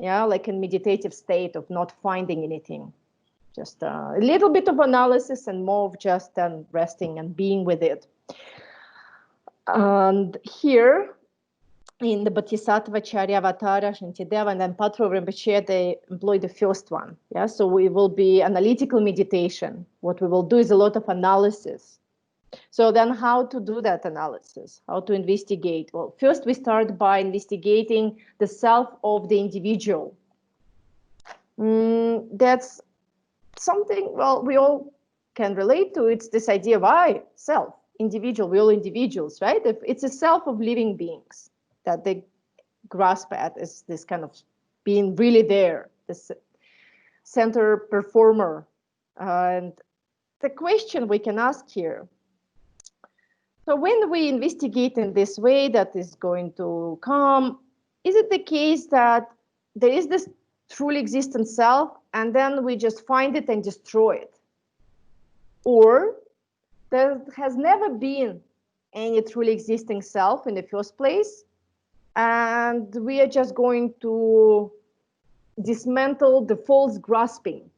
Yeah, like in meditative state of not finding anything. Just a little bit of analysis and more of just resting and being with it. And here in the Bodhicaryavatara, Shantideva, and then Patrul Rinpoche, they employ the first one. Yeah, so we will be analytical meditation. What we will do is a lot of analysis. So then how to do that analysis? How to investigate? Well, first we start by investigating the self of the individual. That's something, well, we all can relate to. It's this idea of I, self, individual, we're all individuals, right? It's a self of living beings that they grasp at as this kind of being really there, this center performer. And the question we can ask here, so when we investigate in this way that is going to come, is it the case that there is this truly existent self and then we just find it and destroy it? Or there has never been any truly existing self in the first place, and we are just going to dismantle the false grasping,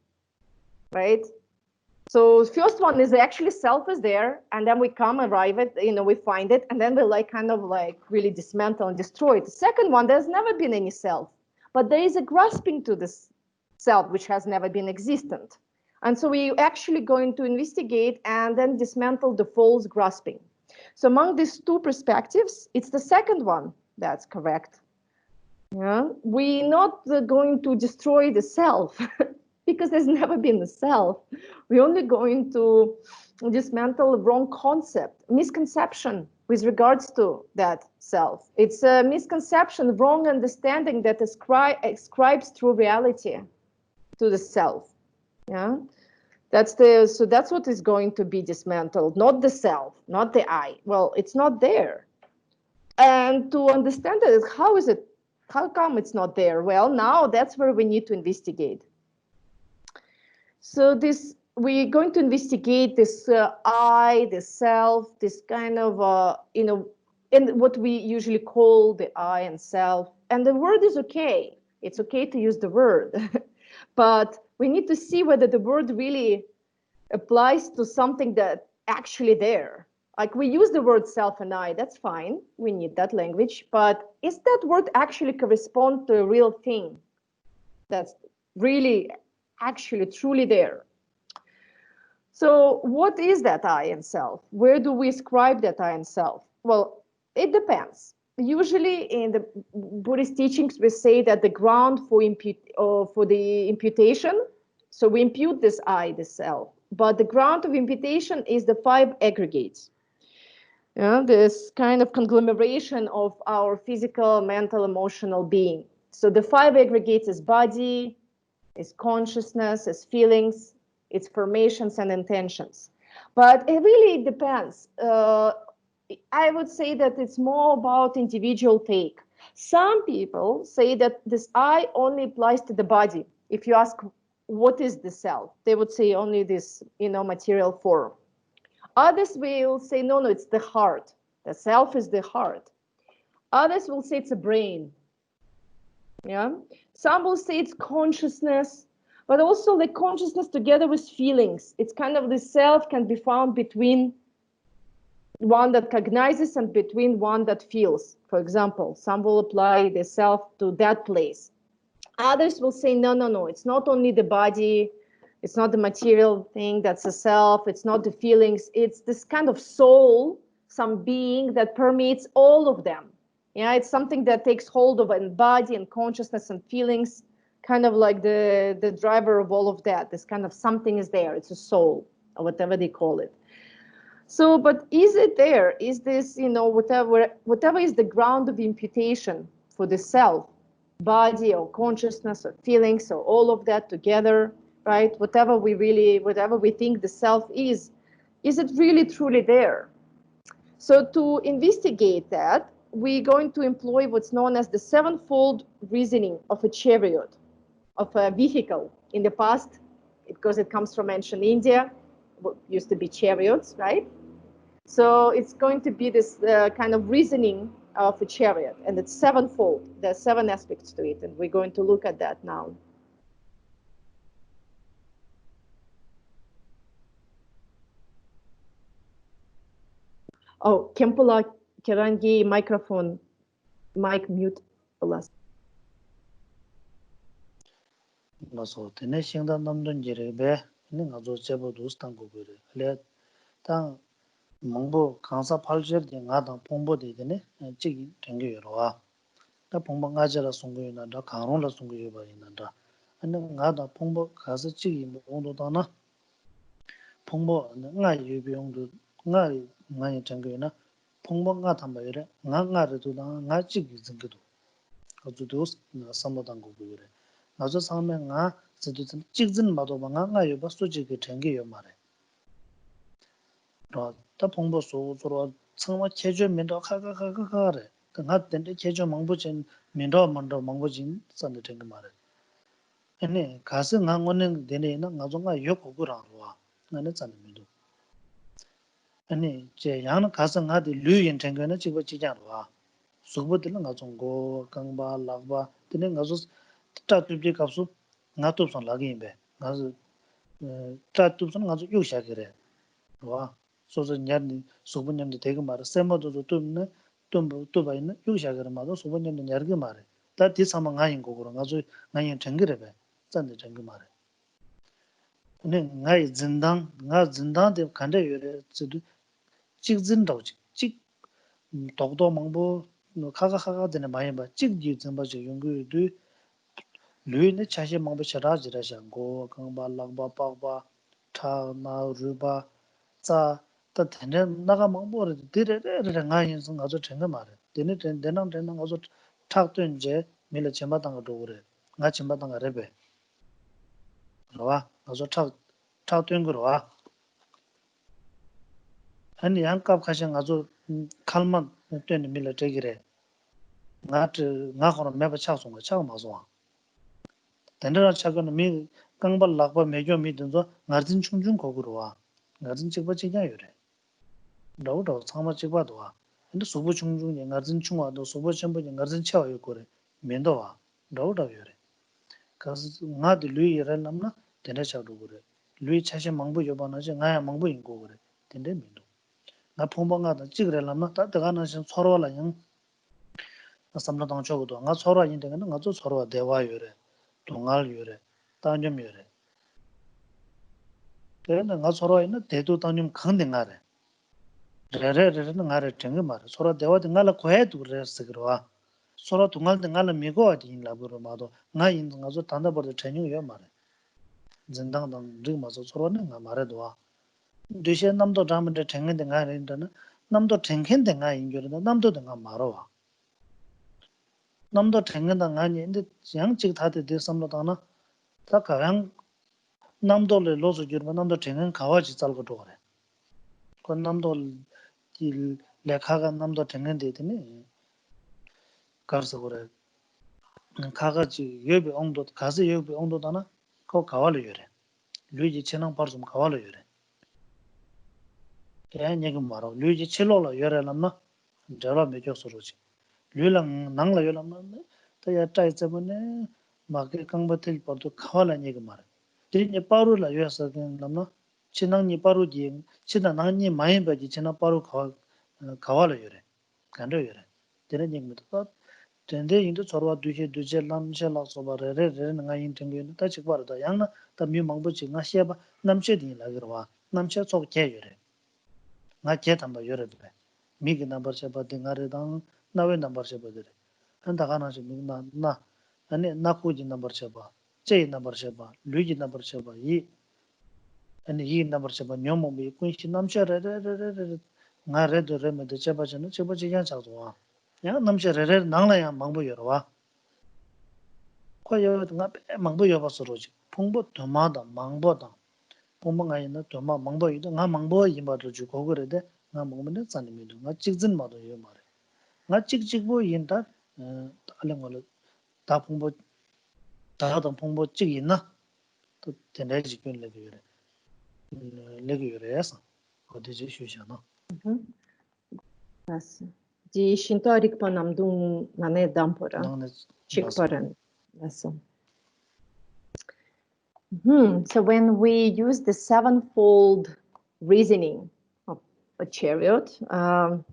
right? So first one is actually self is there, and then we arrive at, we find it, and then we kind of really dismantle and destroy it. The second one, there's never been any self, but there is a grasping to this self which has never been existent. And so we're actually going to investigate and then dismantle the false grasping. So among these two perspectives, it's the second one that's correct. Yeah, we're not going to destroy the self because there's never been a self. We're only going to dismantle a wrong concept, misconception with regards to that self. It's a misconception, wrong understanding that ascribes true reality to the self. Yeah, so that's what is going to be dismantled, not the self, not the I. Well, it's not there. And to understand it, how come it's not there? Well, now that's where we need to investigate. So we're going to investigate this I, the self, this kind of, in what we usually call the I and self. And the word is okay. It's okay to use the word. But we need to see whether the word really applies to something that actually there. Like we use the word self and I, that's fine. We need that language. But is that word actually correspond to a real thing that's really actually truly there? So what is that I and self? Where do we ascribe that I and self? Well, it depends. Usually in the Buddhist teachings, we say that the ground for the imputation, so we impute this I, this self, but the ground of imputation is the five aggregates. Yeah, this kind of conglomeration of our physical, mental, emotional being. So the five aggregates is body, is consciousness, is feelings, its formations and intentions. But it really depends. I would say that it's more about individual take. Some people say that this I only applies to the body. If you ask what is the self, they would say only this, material form. Others will say, no, it's the heart. The self is the heart. Others will say it's a brain. Yeah. Some will say it's consciousness, but also the consciousness together with feelings. It's kind of the self can be found between one that cognizes and between one that feels. For example, some will apply the self to that place. Others will say, no, it's not only the body, it's not the material thing that's a self, it's not the feelings, it's this kind of soul, some being that permeates all of them. Yeah, it's something that takes hold of a body and consciousness and feelings, kind of like the driver of all of that. This kind of something is there, it's a soul, or whatever they call it. So, but is it there? Is this, whatever is the ground of imputation for the self, body or consciousness or feelings or all of that together, right? Whatever we think the self is it really truly there? So to investigate that, we're going to employ what's known as the sevenfold reasoning of a chariot, of a vehicle. In the past, because it comes from ancient India, what used to be chariots, right? So it's going to be this kind of reasoning of a chariot, and it's sevenfold. There's seven aspects to it, and we're going to look at that now. Oh, Khenpo Kerangi microphone, mic mute. 마소 테네 신당 남돈 지레베 는 아주 제보도 스탄고 그래. 레 당 몽보 강사 팔저데 나당 봉보데 되네. 지기 된게요와. 다 봉보 가져라 송고이나 다 강론라 송고이 바이나다. 안데 나다 봉보 가서 지기 봉도다나. 봉보 나 유비용도 나 많이 된게나. 봉보가 담바이래. 나가르도 나 지기 증거도. 아주도 삼모당 고그래. 나저 상면 나 저도 찍진 마도 방anga 요바 소지게 된게요 말에. 더 봉보 소소로 청와 체조 면도 가가가가래. 그가 된데 체조 망보진 면도 만도 망보진 선데 된거 말에. 아니 가서 나고는 되네는 나중에 욕고라와. 나는 잔면도. 아니 제 양은 가서 나디 류인 된거는 지고 지자와. 수보들은 나중고 강바 라바 되는 가서 따뜻히 값수 나토선 라기인데 가서 따뜻선 가서 요샤게래 와 소소 냐니 소분년도 되게 말아 세모도 좀네 또 봐있는 요샤게래 말도 소분년도 냐르게 말해 다 뒤사망 아닌 거고 가서 나인 정그래배 짠데 정그 말해 근데 나이 진당데 간데 요래 저도 찍진다고 찍 독도 망보 카가카가 되는 많이 봐 찍지 좀 봐줘 연구도 류네 차시 망보 샤라지라샹고 강바 랑바 빠바 타나 루바 자 더네 나가 망보를 데레레레 가인선 가서 된거 말해 되네 되는 가서 탁된제 밀어 쳔바당 거 그래 나 쳔바당 가래베 그러와 가서 탁된 거로 와 아니 양값 가신 가서 칼만 되는 밀어 되기래 나거는 매번 차송 거 차고 마서 된다라 차고는 미 강발 락바 매겨 미든서 나진 충충 거구로 와 나진 찍바 찍냐요래 너도 참아 찍바도 와 근데 소부 충충이 나진 충와도 소부 전부 나진 차요 거래 면도 와 너도 요래 Because not the Louis Renamna, Teneshadugure. Louis Chashi Mambu Yobanaja, Naya Mambu in Gogure, Tendemindo. Napumanga, the Chigrelamna, the Ganas and Sorola Yang, a Samlaton Chogo, not Sora in the Nazo Sora, Deva Yure, Tongal Yure, Tanjum Yure. Then the Nasoro in the Tetu Tanjum Kandingare. Rere Nare Tengamar, Sora Deva the Nala Quet to rest the Groa. Sora Tungal the Nala Migo in Laburumado, Nai in the Nazo Tanda for the Tenu Yamare. Zendang Rimas of Soroning, Maredua. Dushe Namdo Dam the Tengen the Nare in the Namdo Tengen the Nai in Yurina, Namdo the Maroa. Namdo Tengen the Nai in the young chick had this Samlotana, Takayang Namdo le Loso Jurman, Namdo Tengen Kawaji Salvatore. Con Namdo Lekaga Namdo Tengen de Karsagore. Kagaji Yobi Ondo, Kazi Yobi Ondo Dana, Ko Kawali Yure. Luigi Chenang Parsum Kawali Yure. Maro, Luigi Chilola Yure Lamna, Jala Mejo Sorochi. Lulang Nangla Yolamna, Taya Taizabune, Maki Kangbatil Porto Kawala Nigamar. Didn't Parula Yosa Lamna, Chinang Niparu Jim, Chinanani Maimbaji China Paru Kawala Yure, Kando Yure. Didn't you Tende into Sorwa Duje Lam Shella Soba Re Nangain Tengu, Tachipara, Yana, the Mu Mambuchi, Nasheba, Namshedi Lagra, Namsha so Kayure. Not yet number Yure. Mig number Sheba Dingaredan, Nawe number Sheba. And the Hana na, and Nakuji number Sheba, J number Sheba, Luigi number Sheba, Ye, and Ye number Sheba, Yomobi, Quincy Namsha, Red Rem, the Chebajan, Chebajan Chazwa. Yang Namsha Red Nangla Mambu Yorwa. Quayo Mambu Yovasoroji, Pumbo Tomada, Mangboda, Pumbangayana, Toma, Mambo, Nambo, Yimba Jukogre, Namoman, Sanimidu, not Chixin Mother Yomare. Not Chickbo Yinta, Alamolo, Tapumbo, Tadam Pumbo Chigina, to Teneji Legure, or the Jishana. Yes. Di Shintorik Panamdung Nane Dampora. Chikparan. So when we use the sevenfold reasoning of a chariot to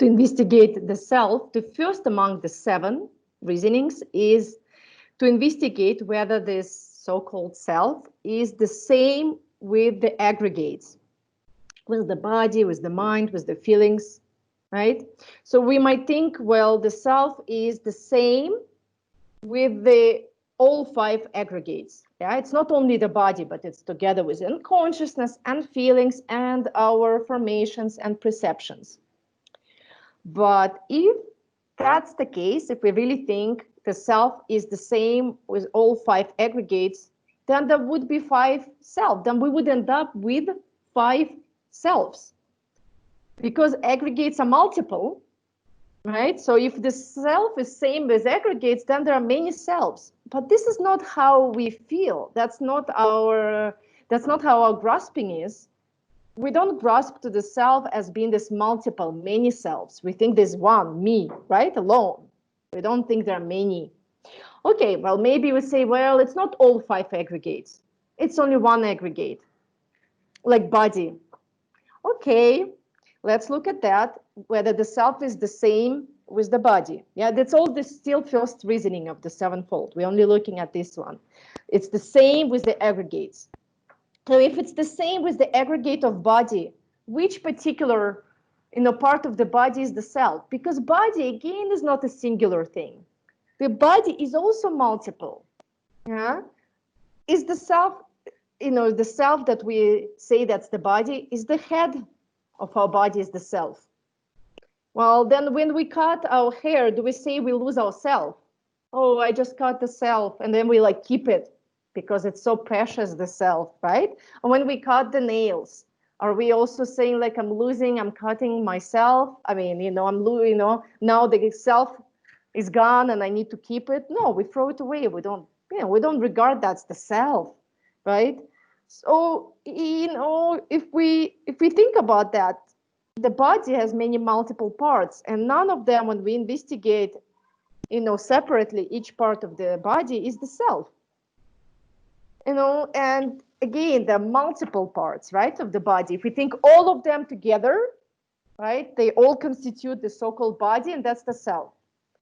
investigate the self, the first among the seven reasonings is to investigate whether this so-called self is the same with the aggregates, with the body, with the mind, with the feelings, right? So we might think, well, the self is the same with all five aggregates. Yeah, it's not only the body, but it's together with consciousness and feelings and our formations and perceptions. But if that's the case, if we really think the self is the same with all five aggregates, then there would be five selves. Then we would end up with five selves, because aggregates are multiple, right? So if the self is same as aggregates, then there are many selves. But this is not how we feel. That's not how our grasping is. We don't grasp to the self as being this multiple, many selves. We think there's one, me, right? Alone. We don't think there are many. Okay, well, maybe we say, well, it's not all five aggregates. It's only one aggregate, like body. Okay, let's look at that, whether the self is the same with the body. Yeah, that's all the still first reasoning of the sevenfold. We're only looking at this one. It's the same with the aggregates. So if it's the same with the aggregate of body, which particular part of the body is the self? Because body, again, is not a singular thing. The body is also multiple. Yeah? Is the self, the self that we say that's the body, is the head of our body is the self. Well, then when we cut our hair, do we say we lose ourself? Oh, I just cut the self, and then we keep it because it's so precious, the self, right? And when we cut the nails, are we also saying I'm cutting myself? I mean, now the self is gone and I need to keep it. No, we throw it away. We don't regard that's the self, right? So, if we think about that, the body has many multiple parts, and none of them, when we investigate, separately, each part of the body is the self. And again, there are multiple parts, right, of the body. If we think all of them together, right, they all constitute the so-called body, and that's the self.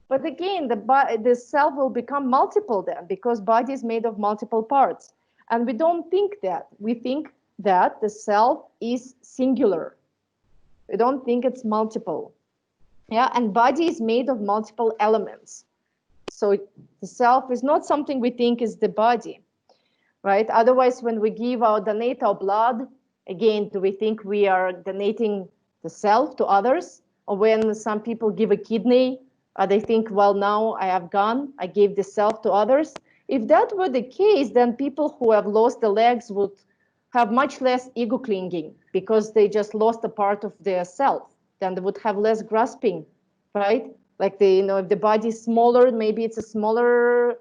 But again, the self will become multiple then, because body is made of multiple parts. And we don't think that. We think that the self is singular. We don't think it's multiple. Yeah, and body is made of multiple elements. So the self is not something we think is the body, right? Otherwise, when we donate our blood, again, do we think we are donating the self to others? Or when some people give a kidney, they think, well, now I have gone, I gave the self to others. If that were the case, then people who have lost the legs would have much less ego clinging, because they just lost a part of their self. Then they would have less grasping, right? Like if the body is smaller, maybe it's a smaller,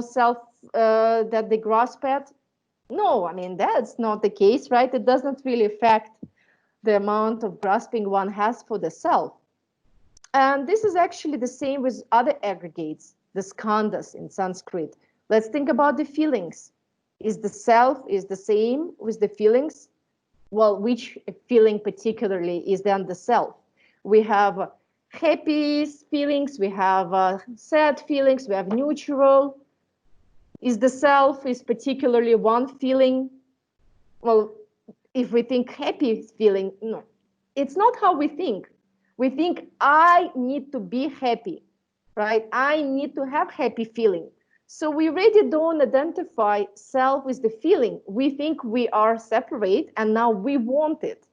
self that they grasp at. No, I mean, that's not the case, right? It doesn't really affect the amount of grasping one has for the self. And this is actually the same with other aggregates, the skandhas in Sanskrit. Let's think about the feelings. Is the self is the same with the feelings? Well, which feeling particularly is then the self? We have happy feelings, we have sad feelings, we have neutral. Is the self is particularly one feeling? Well, if we think happy feeling, no, it's not how we think. We think I need to be happy, right? I need to have happy feeling. So we really don't identify self with the feeling. We think we are separate, and now we want it.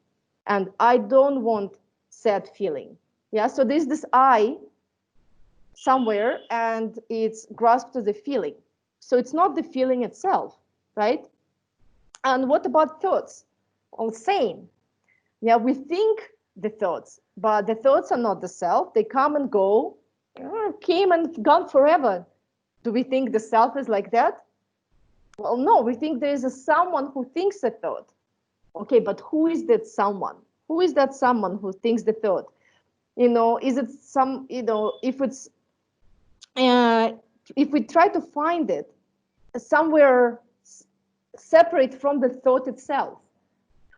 And I don't want sad feeling. Yeah, so there's this I somewhere, and it's grasped to the feeling. So it's not the feeling itself, right? And what about thoughts? Well, same. Yeah, we think the thoughts, but the thoughts are not the self. They come and go, came and gone forever. Do we think the self is like that? Well, no, we think there is a someone who thinks a thought. Okay, but who is that someone? Who is that someone who thinks the thought? Is it some, if we try to find it somewhere separate from the thought itself.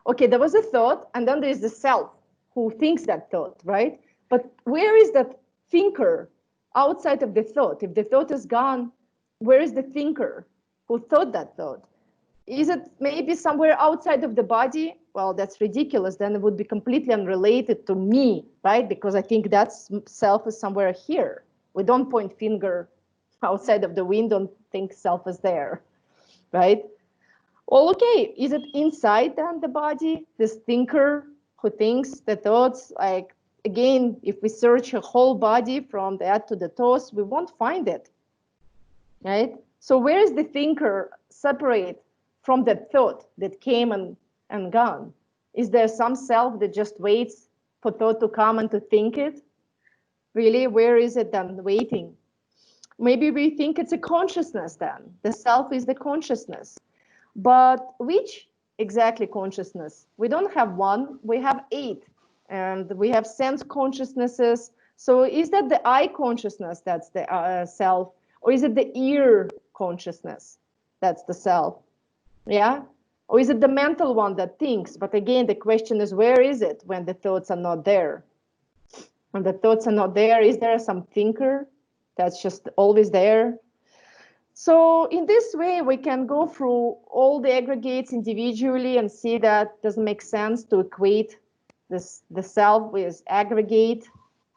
Okay, there was a thought, and then there is the self who thinks that thought, right? But where is that thinker outside of the thought? If the thought is gone, where is the thinker who thought that thought? Is it maybe somewhere outside of the body? Well, that's ridiculous. Then it would be completely unrelated to me, right? Because I think that self is somewhere here. We don't point finger outside of the window and think self is there, right? Well, okay, is it inside then the body, this thinker who thinks the thoughts? Like, again, if we search a whole body from the head to the toes, we won't find it, right? So where is the thinker separate from that thought that came and gone? Is there some self that just waits for thought to come and to think it? Really, where is it then waiting? Maybe we think it's a consciousness then. The self is the consciousness. But which exactly consciousness? We don't have one, we have 8. And we have sense consciousnesses. So is that the eye consciousness that's the self? Or is it the ear consciousness that's the self? Yeah? Or is it the mental one that thinks? But again, the question is, where is it when the thoughts are not there? When the thoughts are not there, is there some thinker that's just always there? So in this way, we can go through all the aggregates individually and see that it doesn't make sense to equate the self with aggregate,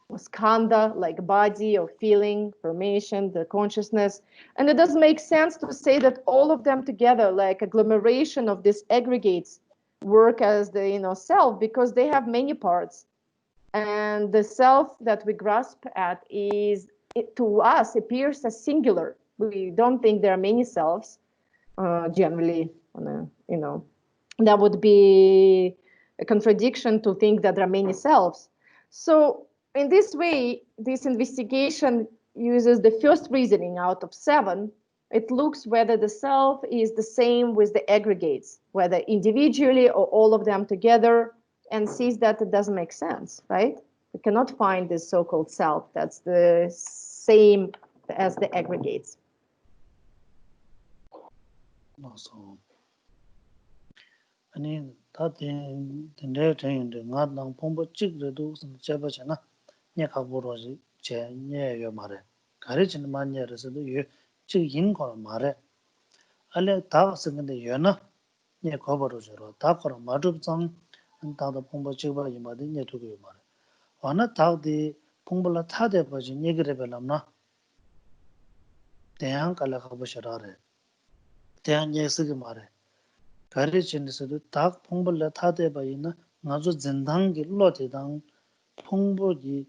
with skandha, like body or feeling, formation, the consciousness. And it doesn't make sense to say that all of them together, like agglomeration of these aggregates, work as the self, because they have many parts. And the self that we grasp at to us appears as singular. We don't think there are many selves, generally. That would be a contradiction to think that there are many selves. So in this way, this investigation uses the first reasoning out of 7. It looks whether the self is the same with the aggregates, whether individually or all of them together, and sees that it doesn't make sense, right? We cannot find this so-called self. That's the same as the aggregates. So, 아니 다들 근데 되는데 나랑 pombo 찍어도 잡아잖아. 내가 보러지 제 녀여 말해. 가르치는 만녀에서도 요 찍인 거 말해. 알레 다 쓰는데 여나 내 거버러져로 다 걸어 마줍장 다도 pombo 찍어 이마데 내 두고 말해. 어느 다디 pom보라 타대 버지 얘기를 별람나. 대한 갈라가 보셔라래. 대한 예스기 말해. 가르치는데서도 딱 풍불라 타대바이나 아주 전당기 로대당 풍부기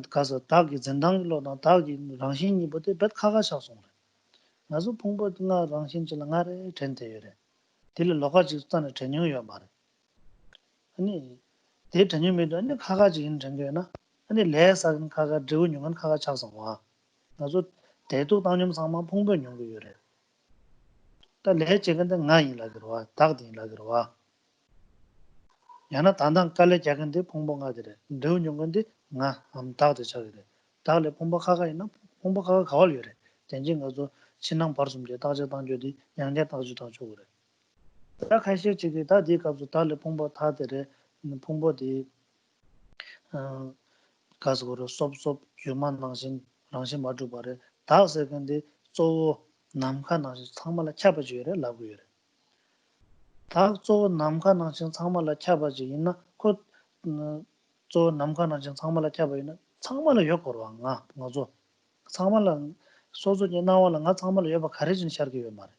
가서 닭이 전당기로나 닭이 랑신이 보대 뱃카가 샤송 아주 풍부가 랑신질 나래 텐데요래 딜 로가지 스탄에 전용요 말해 아니 대 전용에도 아니 카가지 인 전ge나 아니 레사는 카가 드운용은 카가 차송와 아주 대도 당념 상만 풍부 용도요래 다 레제근데 나이라 그러와 닭딘라 그러와 야나 단단 깔래 작은데 봉봉하더래. 너운 건데 나 암다도 저기래. 다래 봉봉하가 있나? 봉봉하가 가월이래. 전진 가서 신랑 벌숨제 다저 당조디 양대 다주 다주 그래. 다开始 지기 다 디갑도 달래 봉봉 타더래. 봉봉디 어 가서 그러 섭섭 규만 당신 마주 바래. 다서 근데 저 남칸나서 상말라 차버지래 라고요. 다저 남칸나서 상말라 차버지 있나? 저 남간한정 상말라 잡아이나 상말로 역거로와 맞어 상말로 소소지 나와라 나 상말로 여봐 가르진 샤르게 왜 말해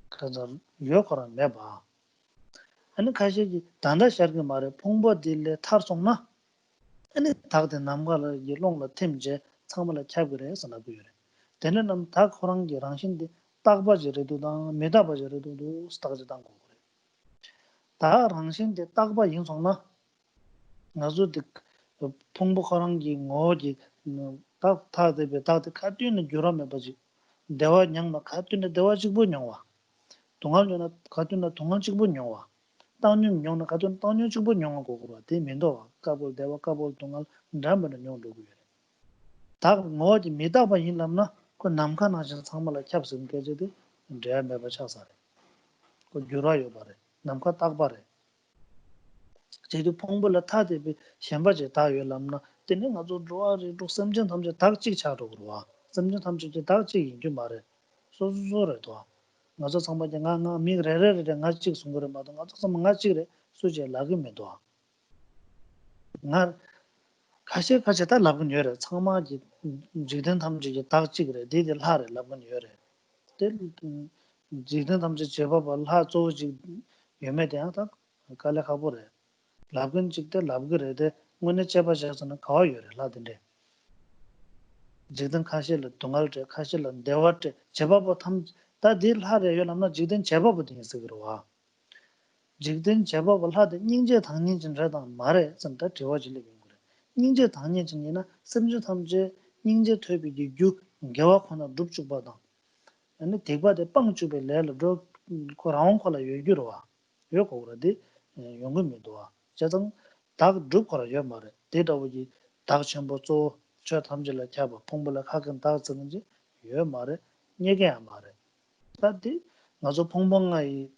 그래서 역거라 매봐 아니 가시지 단다 샤르게 말해 풍보딜레 탈송나 아니 다들 남가로 이롱로 템제 상말로 잡으래 해서 나도 그래 되는 놈다 그런 게 랑신데 딱 봐지래도 나 메다 봐지래도 스타지 당고 그래 다 랑신데 딱 봐 인송나 나주드 풍복하는 게 뭐지 딱 타데베 다데 카트는 주라메 버지 대화 냥마 카트는 대화 직분 영화 동안이나 카트는 동안 직분 영화 땅님 영나 카트는 땅님 직분 영화 고고 대면도 까볼 대화 까볼 동안 남는 영도 그래 다 뭐지 미다바 인남나 그 남칸하신 상말에 잡습 게제데 대야메 버차사래 그 주라요 바래 남카 딱 바래 제도 풍불라 타데비 셴바제 다요람나 때는 아주 좋아리 또 섬전 탐제 닥지 차로 그러와 섬전 탐제 닥지 인주 말해 소소소래도 맞아 상바제 나나 미그레레레 나치 숨거려 마도 맞아 상마치래 수제 라그메도 나 가시 다 라분 여래 상마지 지든 탐제 닥지 그래 디딜 하래 라분 여래 될 지든 탐제 제바발 하 조지 예매대하다 칼레 가보래 라근 직대 라브그레데 문에 제바자서는 가와요래 라든데 지든 카실 동알데 카실 데와트 제바보 탐 다딜 하래 요남나 지든 제바보 등에서 그러와 지든 제바볼 하데 닝제 당닌진 라다 말에 선다 되어질래 그래 닝제 당닌진이나 섬주 탐제 닝제 퇴비기 유 개와 코나 룹주바다 아니 대바데 빵주베 레르도 코라온 콜라 요유로와 요코그라데 용금미도와 자동 닭 줍거라 요 말에 데다오지 닭 첨보조 저 탐질라 잡아 풍불라 하근 닭 쓰는지 요 말에 얘기야 말에 다디 나저 풍봉아이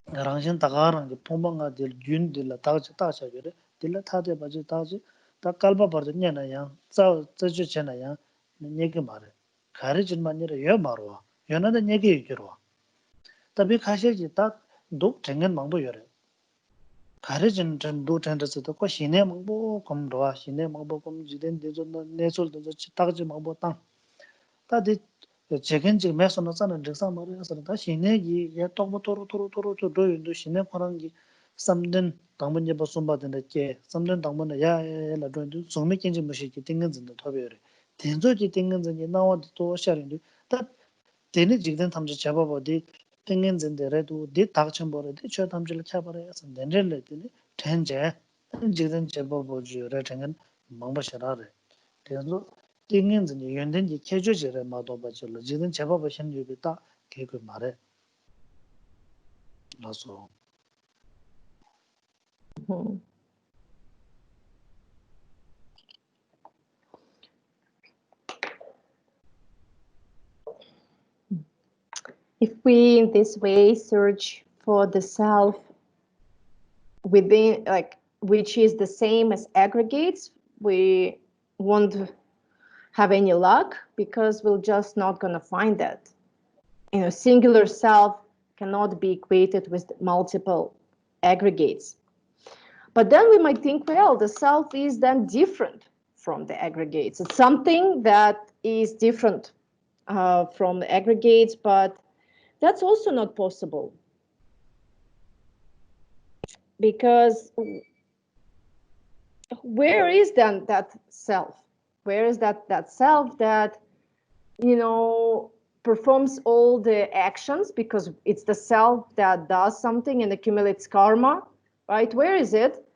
랑신 다가랑 풍봉아 딜 균딜라 닭지 따셔거래 딜라 타데 바지 따지 다 깔바 버지 냐나야 자 저주 잖아야 얘기 말에 가르진 만이라 요 말어 요나데 얘기 얘기로 답이 가셔지 딱독 정연 방법 요래 가르진 전도 전에서도 그 신의 방법 검도와 신의 방법 검지된 대전도 내솔도 딱지 방법 땅 다디 제겐지 매서는 사는 적사 말이어서 다 신의 이야 토로 저도인도 신의 관한기 삼든 당문제 버선 받는 게 삼든 당문에 야야라 전도 소매긴지 무시기 땡근진도 토베래 된조지 땡근진이 나와도 또 샤린도 다 되는 지든 탐지 잡아보디 땡근진데라도 디 닥쳐버려도 저 탐지를 잡아라서 내rel레더니 텐제 지든 잡아보지라 tengen 망바샤라래 그래서 땡근진이 연된지 체조지를 마도바절로 지든 잡아보신 일이 딱 개그 말해 나서 Mhm. If we in this way search for the self within, like, which is the same as aggregates, we won't have any luck, because we're just not going to find that. Singular self cannot be equated with multiple aggregates. But then we might think, well, the self is then different from the aggregates. It's something that is different from the aggregates, but that's also not possible. Because where is then that self? Where is that self that, performs all the actions, because it's the self that does something and accumulates karma, right? Where is it?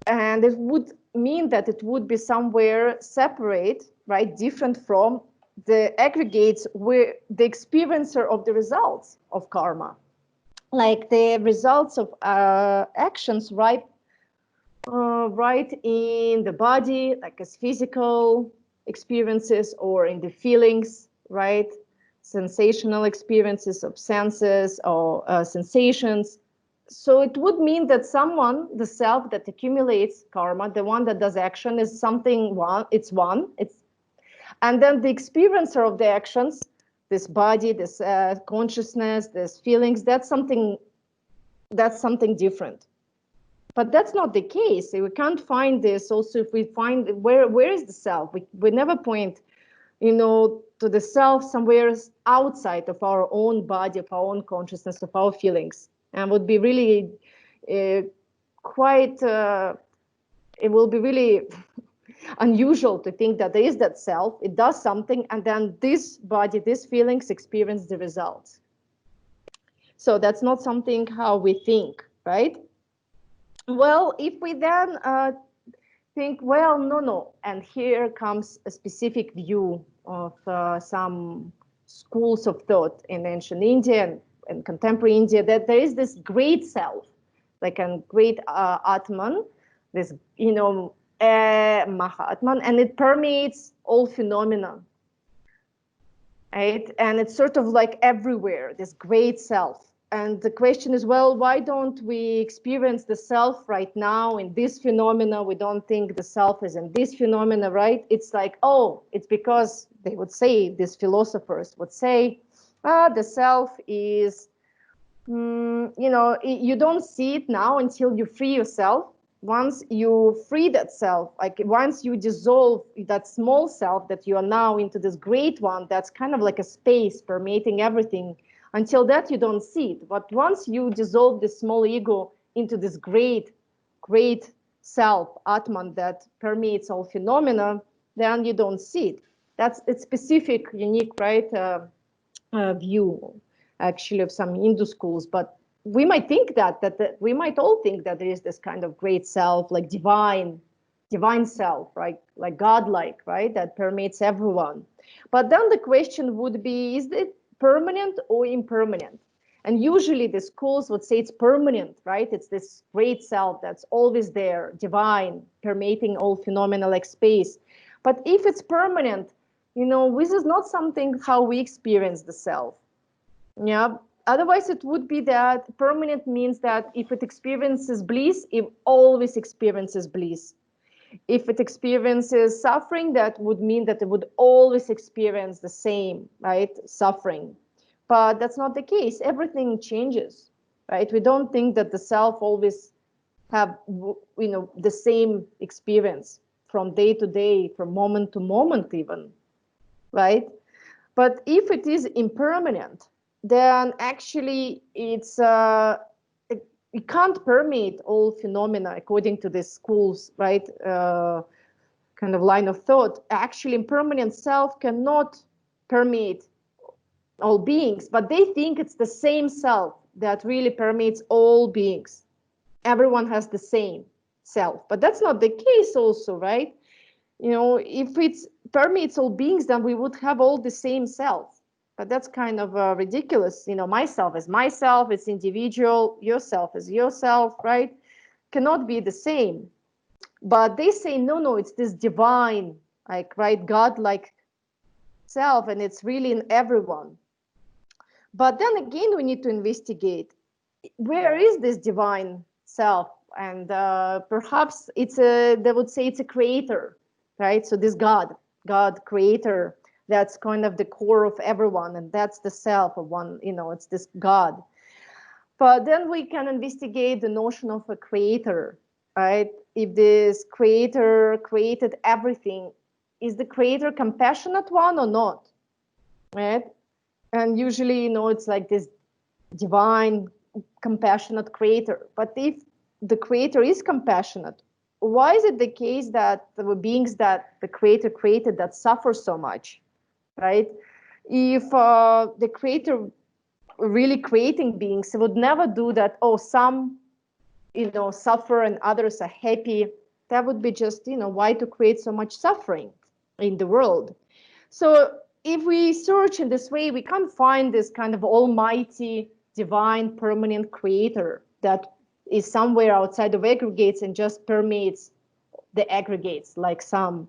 And it would mean that it would be somewhere separate, right? Different from the aggregates, where the experiencer of the results of karma, like the results of actions, right? Right in the body, like as physical experiences, or in the feelings, right? Sensational experiences of senses, or sensations. So it would mean that someone, the self that accumulates karma, the one that does action, is something one. And then the experiencer of the actions, this body, this consciousness, this feelings, that's something different. But that's not the case. We can't find this. Also, if we find where is the self, we never point, to the self somewhere outside of our own body, of our own consciousness, of our feelings, and would be really quite. It will be really unusual to think that there is that self. It does something, and then this body, these feelings, experience the results. So that's not something how we think, right? Well, if we then think, well, no, and here comes a specific view of some schools of thought in ancient India and contemporary India, that there is this great self, like a great Atman, this, Mahatman, and it permeates all phenomena, right? And it's sort of like everywhere, this great self. And the question is, well, why don't we experience the self right now in this phenomena? We don't think the self is in this phenomena, right? It's like, oh, it's because they would say, these philosophers would say, the self is, you don't see it now until you free yourself. Once you free that self, like once you dissolve that small self that you are now into this great one, that's kind of like a space permeating everything. Until that, you don't see it. But once you dissolve this small ego into this great self, Atman, that permeates all phenomena, then you don't see it. That's a specific, unique, right, view, actually, of some Hindu schools. But we might think we might all think that there is this kind of great self, like divine self, right, like godlike, right, that permeates everyone. But then the question would be, is it permanent or impermanent? And usually the schools would say it's permanent, right? It's this great self that's always there, divine, permeating all phenomena like space. But if it's permanent, this is not something how we experience the self. Yeah. Otherwise, it would be that permanent means that if it experiences bliss, it always experiences bliss. If it experiences suffering, that would mean that it would always experience the same, right, suffering. But that's not the case. Everything changes, right? We don't think that the self always have, the same experience from day to day, from moment to moment even, right? But if it is impermanent, then actually it can't permeate all phenomena according to the schools, right? Kind of line of thought. Actually, impermanent self cannot permeate all beings, but they think it's the same self that really permeates all beings. Everyone has the same self, but that's not the case also, right? If it permeates all beings, then we would have all the same self. But that's kind of ridiculous. Myself is myself, it's individual, yourself is yourself, right? Cannot be the same. But they say, no, it's this divine, like, right, God-like self, and it's really in everyone. But then again, we need to investigate where is this divine self, and perhaps they would say it's a creator, right? So this God creator, that's kind of the core of everyone, and that's the self of one, it's this God. But then we can investigate the notion of a creator, right? If this creator created everything, is the creator compassionate one or not, right? And usually, it's like this divine, compassionate creator. But if the creator is compassionate, why is it the case that the beings that the creator created that suffer so much, right? If the creator really creating beings would never do that, oh, some suffer and others are happy, that would be just why to create so much suffering in the world. So if we search in this way, we can't find this kind of almighty, divine, permanent creator that is somewhere outside of aggregates and just permeates the aggregates, like some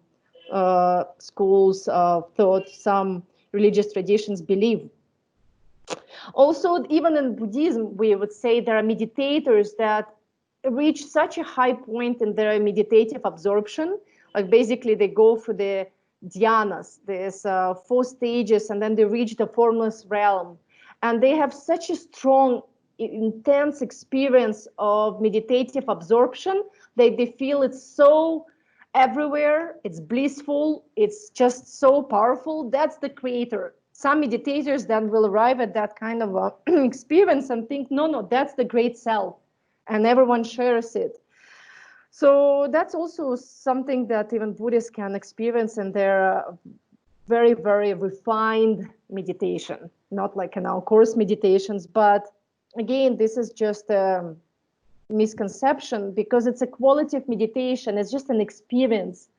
schools of thought, some religious traditions believe. Also, even in Buddhism, we would say there are meditators that reach such a high point in their meditative absorption. Like basically, they go through the dhyanas, there's 4 stages, and then they reach the formless realm. And they have such a strong, intense experience of meditative absorption that they feel it's so everywhere, it's blissful, it's just so powerful. That's the creator. Some meditators then will arrive at that kind of experience and think, no, that's the great self, and everyone shares it. So that's also something that even Buddhists can experience in their very, very refined meditation, not like in our course meditations. But again, this is just a misconception, because it's a quality of meditation. It's just an experience,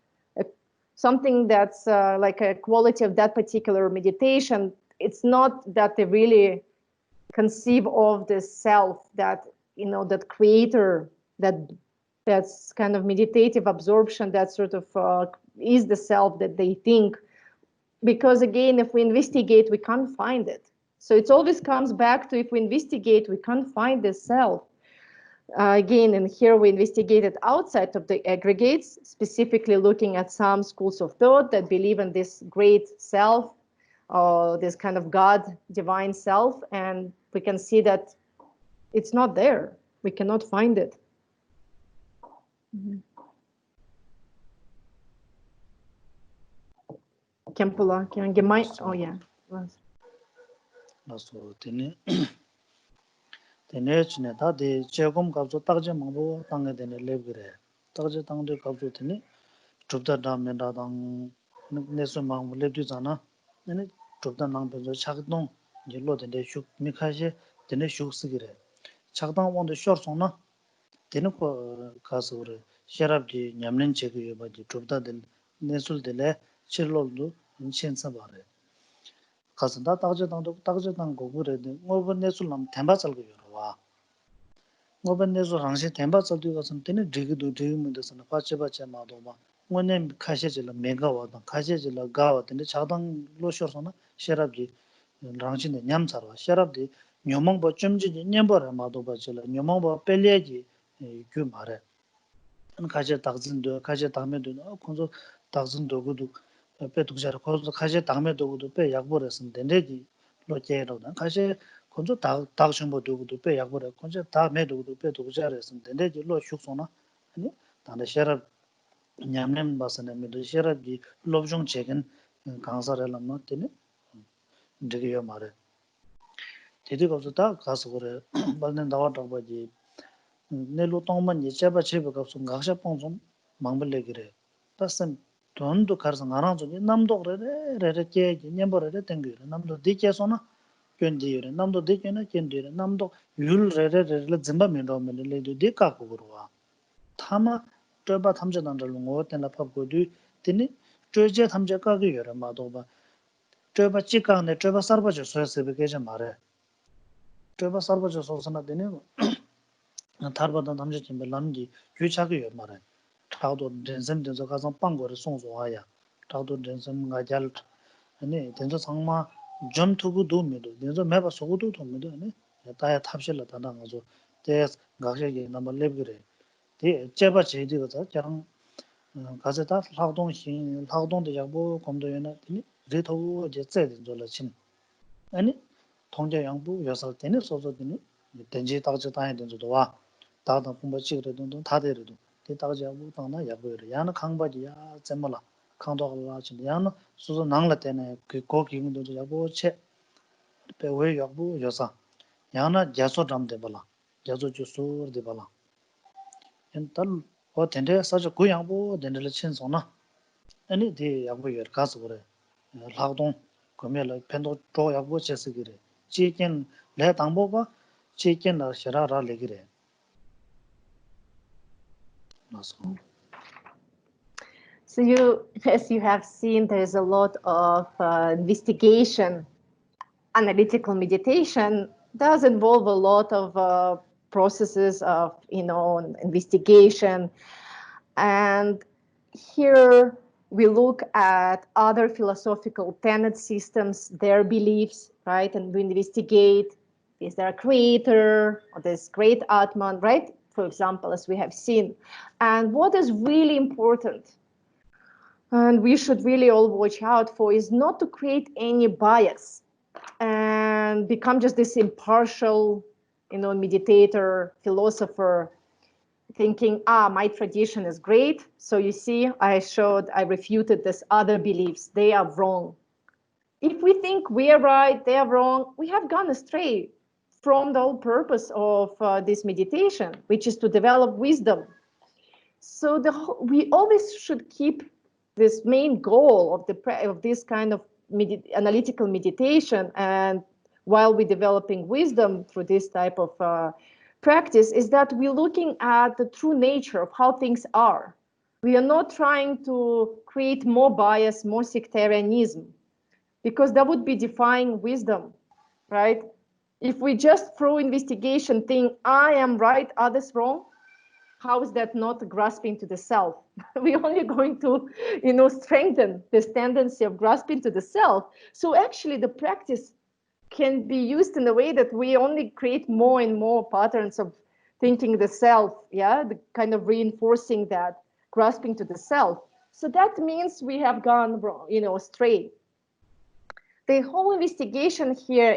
something that's like a quality of that particular meditation. It's not that they really conceive of the self, that that creator, that's kind of meditative absorption, that sort of is the self that they think. Because again, if we investigate, we can't find it. So it always comes back to, if we investigate, we can't find the self. Again, and here we investigated outside of the aggregates, specifically looking at some schools of thought that believe in this great self, this kind of God, divine self, and we can see that it's not there. We cannot find it. Khenpo, can I get my? Oh yeah. So tene chine ta de chegom kapso takje mangbo tange dene lebgire takje tangde kapso tene chupda dam ne da dang neso mangbo lebdi zana ne chupda nang bezo chagdong jelo dene shuk mi khaje dene shuk sigire chagdang wonde shor sona dene ko kasure sharab di nyamlen chege yoba di chupda del nesul dele chirloldu chensa bare kasanda takje tang gogure de ngobo nesul nam themba chalgo yorwa ngoben nezo rangshi tenpa tsaldu kasan teni dhigidu dhigimunda sana pache maadoma ngone kashe chila menga wada kashe chila gawa teni chagdang lo shor sana sherabdi rangshi ne nyam sarwa sherabdi nyomangba chumji nyambara maadoma chila nyomangba pelyaji gyu mare kashe takzindu kashe takmedu kunzo takzindu gudu pe tukshara kunzo kashe takmedu gudu pe yakbora san tenredi lo kero kashe kunzo tak shimbo dugudu pe yakbora kunzo tak me dugudu pe tukshara san tenredi lo shuksona tanda sherab nyamnem basana mido sherab di lobzhong chegen kangsara lamma teni dhigiyo mare tedi kapsu ta kasa gore balnen dawa dhagba di nelu tongma nye cheba cheba kapsu ngaksha pongzom mangbale gire tasan dondu karsa ngarangzo di namdo re kye nyembo re tengu yore namdo di kye sona kyen di yore namdo di kye na kyen di yore namdo yul re le zimba minro me le du di ka kugurwa tama choba thamja dandalo ngo tenla pabgo du tini choje thamja ka gi yore ma do ba choba chika ne choba sarba jo so se be ke ja mare choba sarba jo so sana dene tharba dan thamja chimbe lamgi yu cha gi yore mare 타도 렌섬 된서 가서 빵거를 송송하야 타도 렌섬 가잘 아니 된서 상마 좀 두고도 메도 내가 매바 소고도 도메도 네 다야 탑실라 다나가서 대 가셔게 남아 레브그래 대 제바 제디가서 장 가서다劳动型劳动的 양보 검도에는 레토 이제 제된 졸라친 아니 통제 양보 여설 때는 소소되니 된지 따져 다야 된지도 와 다다 공부 지그래도 다대로도 대다지 양보 당나 야고를 야는 강바지야 잼몰라 강도가 좀 야는 소소 낭라 때네 그 고기도 야고 체 배왜 야고 여사 야나 야소 담데 발라 야소 주소 데 발라 엔탈 어 텐데 사저 고양보 된들 친소나 아니 데 야고 여 가서 그래劳动 거면을 펜도 조 야고 제스기래 지겐 내 당보가 지겐나 시라라 레기래 나서 So as you have seen, there's a lot of investigation. Analytical meditation does involve a lot of processes of, investigation. And here we look at other philosophical tenet systems, their beliefs, right? And we investigate, is there a creator or this great Atman, right? For example, as we have seen. And what is really important, and we should really all watch out for, is not to create any bias and become just this impartial, meditator, philosopher, thinking, my tradition is great. So you see, I refuted this other beliefs. They are wrong. If we think we are right, they are wrong, we have gone astray from the whole purpose of this meditation, which is to develop wisdom. So we always should keep this main goal of this kind of analytical meditation, and while we're developing wisdom through this type of practice, is that we're looking at the true nature of how things are. We are not trying to create more bias, more sectarianism, because that would be defying wisdom, right? If we just through investigation think I am right, others wrong, how is that not grasping to the self? We're only going to, strengthen this tendency of grasping to the self. So actually the practice can be used in a way that we only create more and more patterns of thinking the self, the kind of reinforcing that, grasping to the self. So that means we have gone wrong, astray. The whole investigation here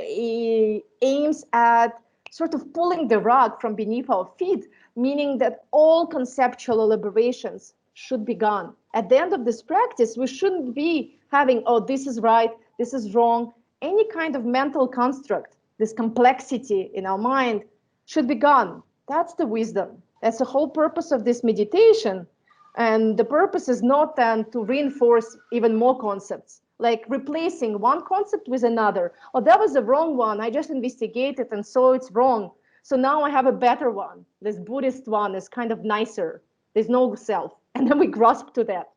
aims at sort of pulling the rug from beneath our feet, meaning that all conceptual elaborations should be gone. At the end of this practice, we shouldn't be having, this is right, this is wrong. Any kind of mental construct, this complexity in our mind should be gone. That's the wisdom. That's the whole purpose of this meditation. And the purpose is not then to reinforce even more concepts, like replacing one concept with another. Oh, that was the wrong one. I just investigated and saw it's wrong. So now I have a better one. This Buddhist one is kind of nicer. There's no self. And then we grasp to that.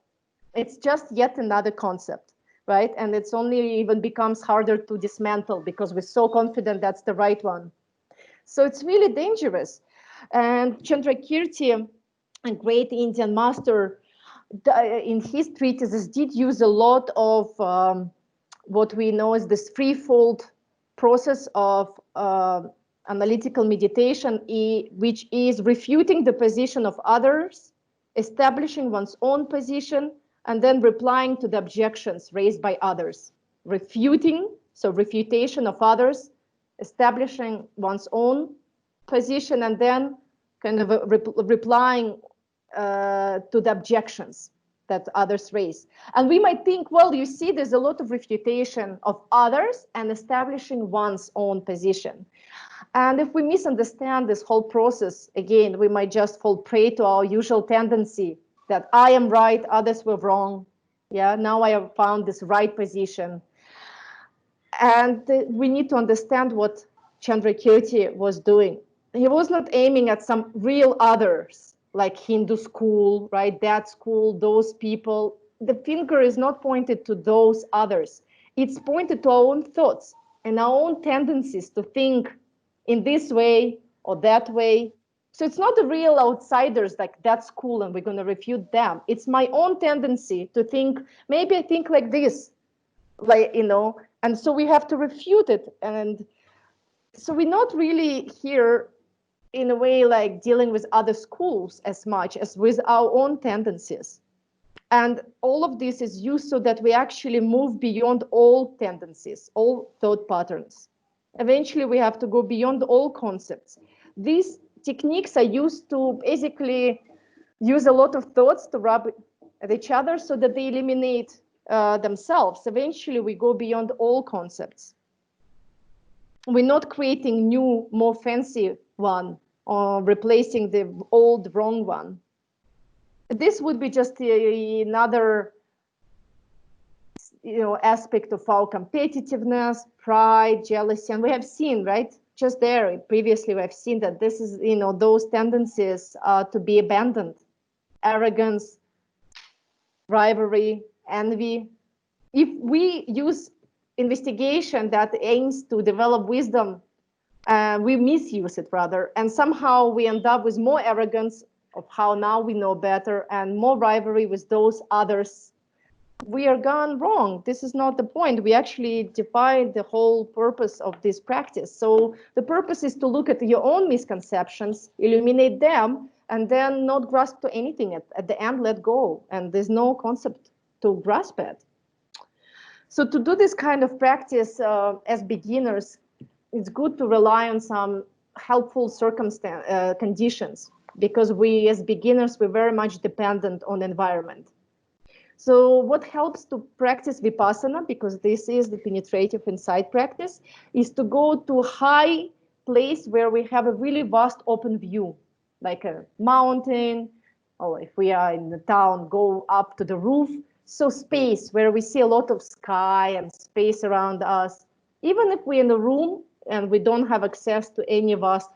It's just yet another concept, right? And it's only even becomes harder to dismantle because we're so confident that's the right one. So it's really dangerous. And Chandrakirti, a great Indian master, in his treatises did use a lot of what we know as this threefold process of analytical meditation, which is refuting the position of others, establishing one's own position, and then replying to the objections raised by others. Refuting, so refutation of others, establishing one's own position, and then kind of replying to the objections that others raise. And we might think, well, you see, there's a lot of refutation of others and establishing one's own position. And if we misunderstand this whole process, again, we might just fall prey to our usual tendency that I am right, others were wrong. Yeah, now I have found this right position. And we need to understand what Chandrakirti was doing. He was not aiming at some real others, like Hindu school, right? That school, those people. The finger is not pointed to those others. It's pointed to our own thoughts and our own tendencies to think in this way or that way. So it's not the real outsiders like that school and we're going to refute them. It's my own tendency to think, maybe I think like this, like, And so we have to refute it. And so we're not really here in a way like dealing with other schools as much as with our own tendencies. And all of this is used so that we actually move beyond all tendencies, all thought patterns. Eventually, we have to go beyond all concepts. These techniques are used to basically use a lot of thoughts to rub at each other so that they eliminate themselves. Eventually, we go beyond all concepts. We're not creating new, more fancy one or replacing the old, wrong one. This would be just another aspect of our competitiveness, pride, jealousy. And we have seen, right, just there previously, we have seen that this is, those tendencies to be abandoned. Arrogance, rivalry, envy. If we use investigation that aims to develop wisdom, we misuse it rather, and somehow we end up with more arrogance of how now we know better and more rivalry with those others. We are gone wrong. This is not the point. We actually defy the whole purpose of this practice. So the purpose is to look at your own misconceptions, eliminate them, and then not grasp to anything. At the end, let go. And there's no concept to grasp at. So to do this kind of practice as beginners, it's good to rely on some helpful conditions, because we as beginners, we're very much dependent on environment. So what helps to practice Vipassana, because this is the penetrative insight practice, is to go to a high place where we have a really vast open view, like a mountain, or if we are in the town, go up to the roof. So space where we see a lot of sky and space around us. Even if we're in a room and we don't have access to any vast,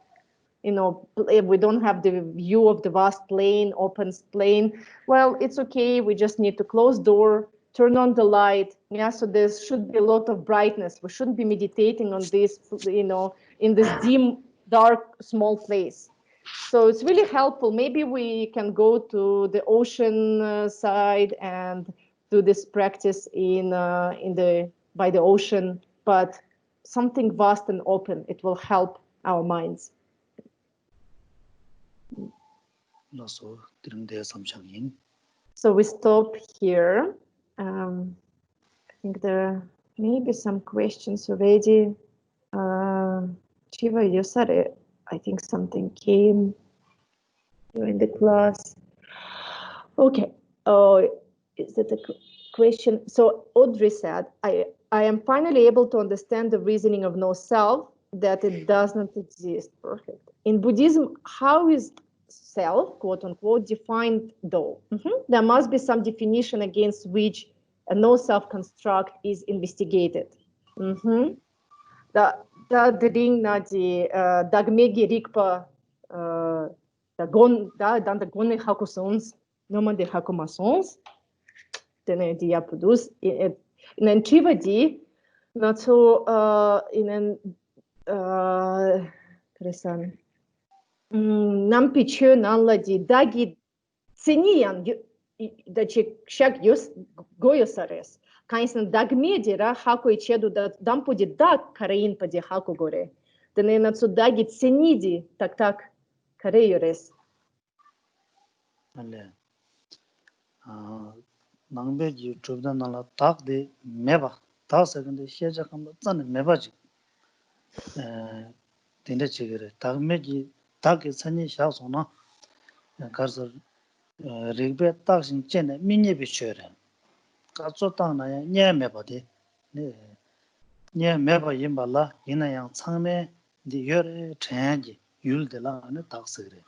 if we don't have the view of the vast plain, open plain, well, it's okay. We just need to close door, turn on the light. Yeah, so there should be a lot of brightness. We shouldn't be meditating on this, in this dim, dark, small place. So it's really helpful. Maybe we can go to the ocean side and do this practice by the ocean, but something vast and open. It will help our minds. So we stop here. I think there may be some questions already. Shiva, you said it. I think something came during the class. Okay. Oh, is it a question? So Audrey said, I am finally able to understand the reasoning of no self, that it does not exist. Perfect. In Buddhism, how is self, quote unquote, defined though? There must be some definition against which a no self construct is investigated. The ring na di dagmegi rikpa da dan da gone hakusons noma de hakumasons tene di apudus in an trivadi not so in an kresan nam pichu nan la di dagi cenian da che shak yus goyosares Kainsan dagmedira hako ichedu da dampudi dag karain padi hako gore. Tene na tsu dagi cenidi tak kareyores. Ale. Nangbeji chubda nala tak de meba. Tak sekande sheja kamba zane meba ji. Tende chigere. Tak meji tak ke sanyi shak sona. Karsa rigbe tak sin chene minye bi chere. Katso tak na ya nye meba de. Nye meba yinba la yina yang changme di yore chenji yul de la ne tak sekere.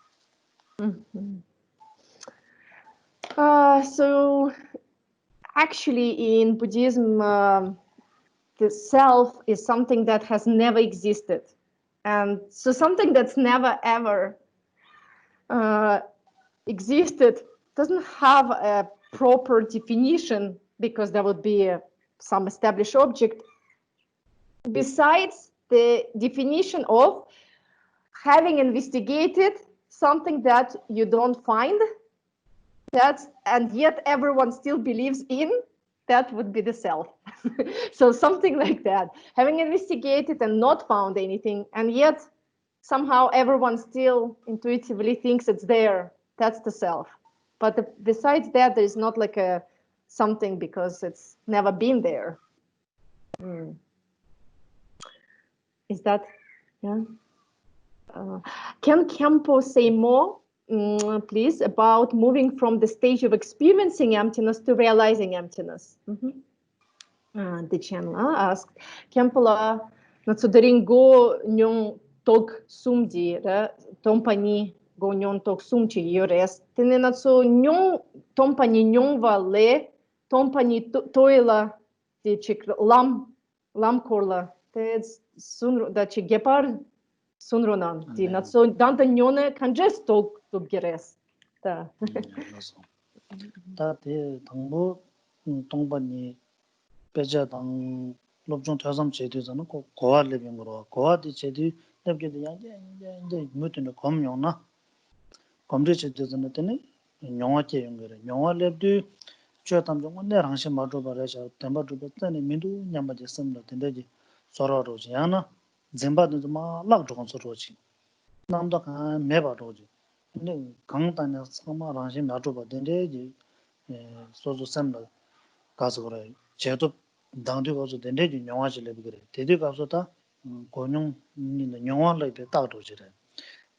So actually in Buddhism, the self is something that has never existed. And so something that's never ever existed doesn't have a proper definition, because there would be some established object besides the definition of having investigated something that you don't find, and yet everyone still believes in, that would be the self. So something like that. Having investigated and not found anything, and yet somehow everyone still intuitively thinks it's there. That's the self. But besides that, there's not like a something because it's never been there. Is that, yeah? Can Khenpo say more, please, about moving from the stage of experiencing emptiness to realizing emptiness? The channel asked, Khenpo la natsudering go nyong tog sumdi ra tompani go nyong tog sumchi yores. Tene natsu nyong tompani nyong va le tompani toila di chik lam korla. Te sunru da chi gepar sunronan di natsu danta nyone kanjes tog gires. Da. Da te tangbo tompani peja dang lobjong thasam chedu zan ko gowa lebing ro gowa di chedu lebge de yang mutun ko myong na komre chedu zan tene nyongwa che yong gere nyongwa lebdu chö tam jong ne rang shin ma do ba ra cha temba do ba tene mindu nyamba de sam la tende ji soro ro ji yana zemba de ma lak jong so ro ji nam da ka me ba ro ji ne gang ta ne sama rang shin ma do ba tende ji so so sam la ga so ro 제도 당도 가서 된대지 영화질래 그래. 대대 가서 다 고용 있는 영화를 딱 도지래.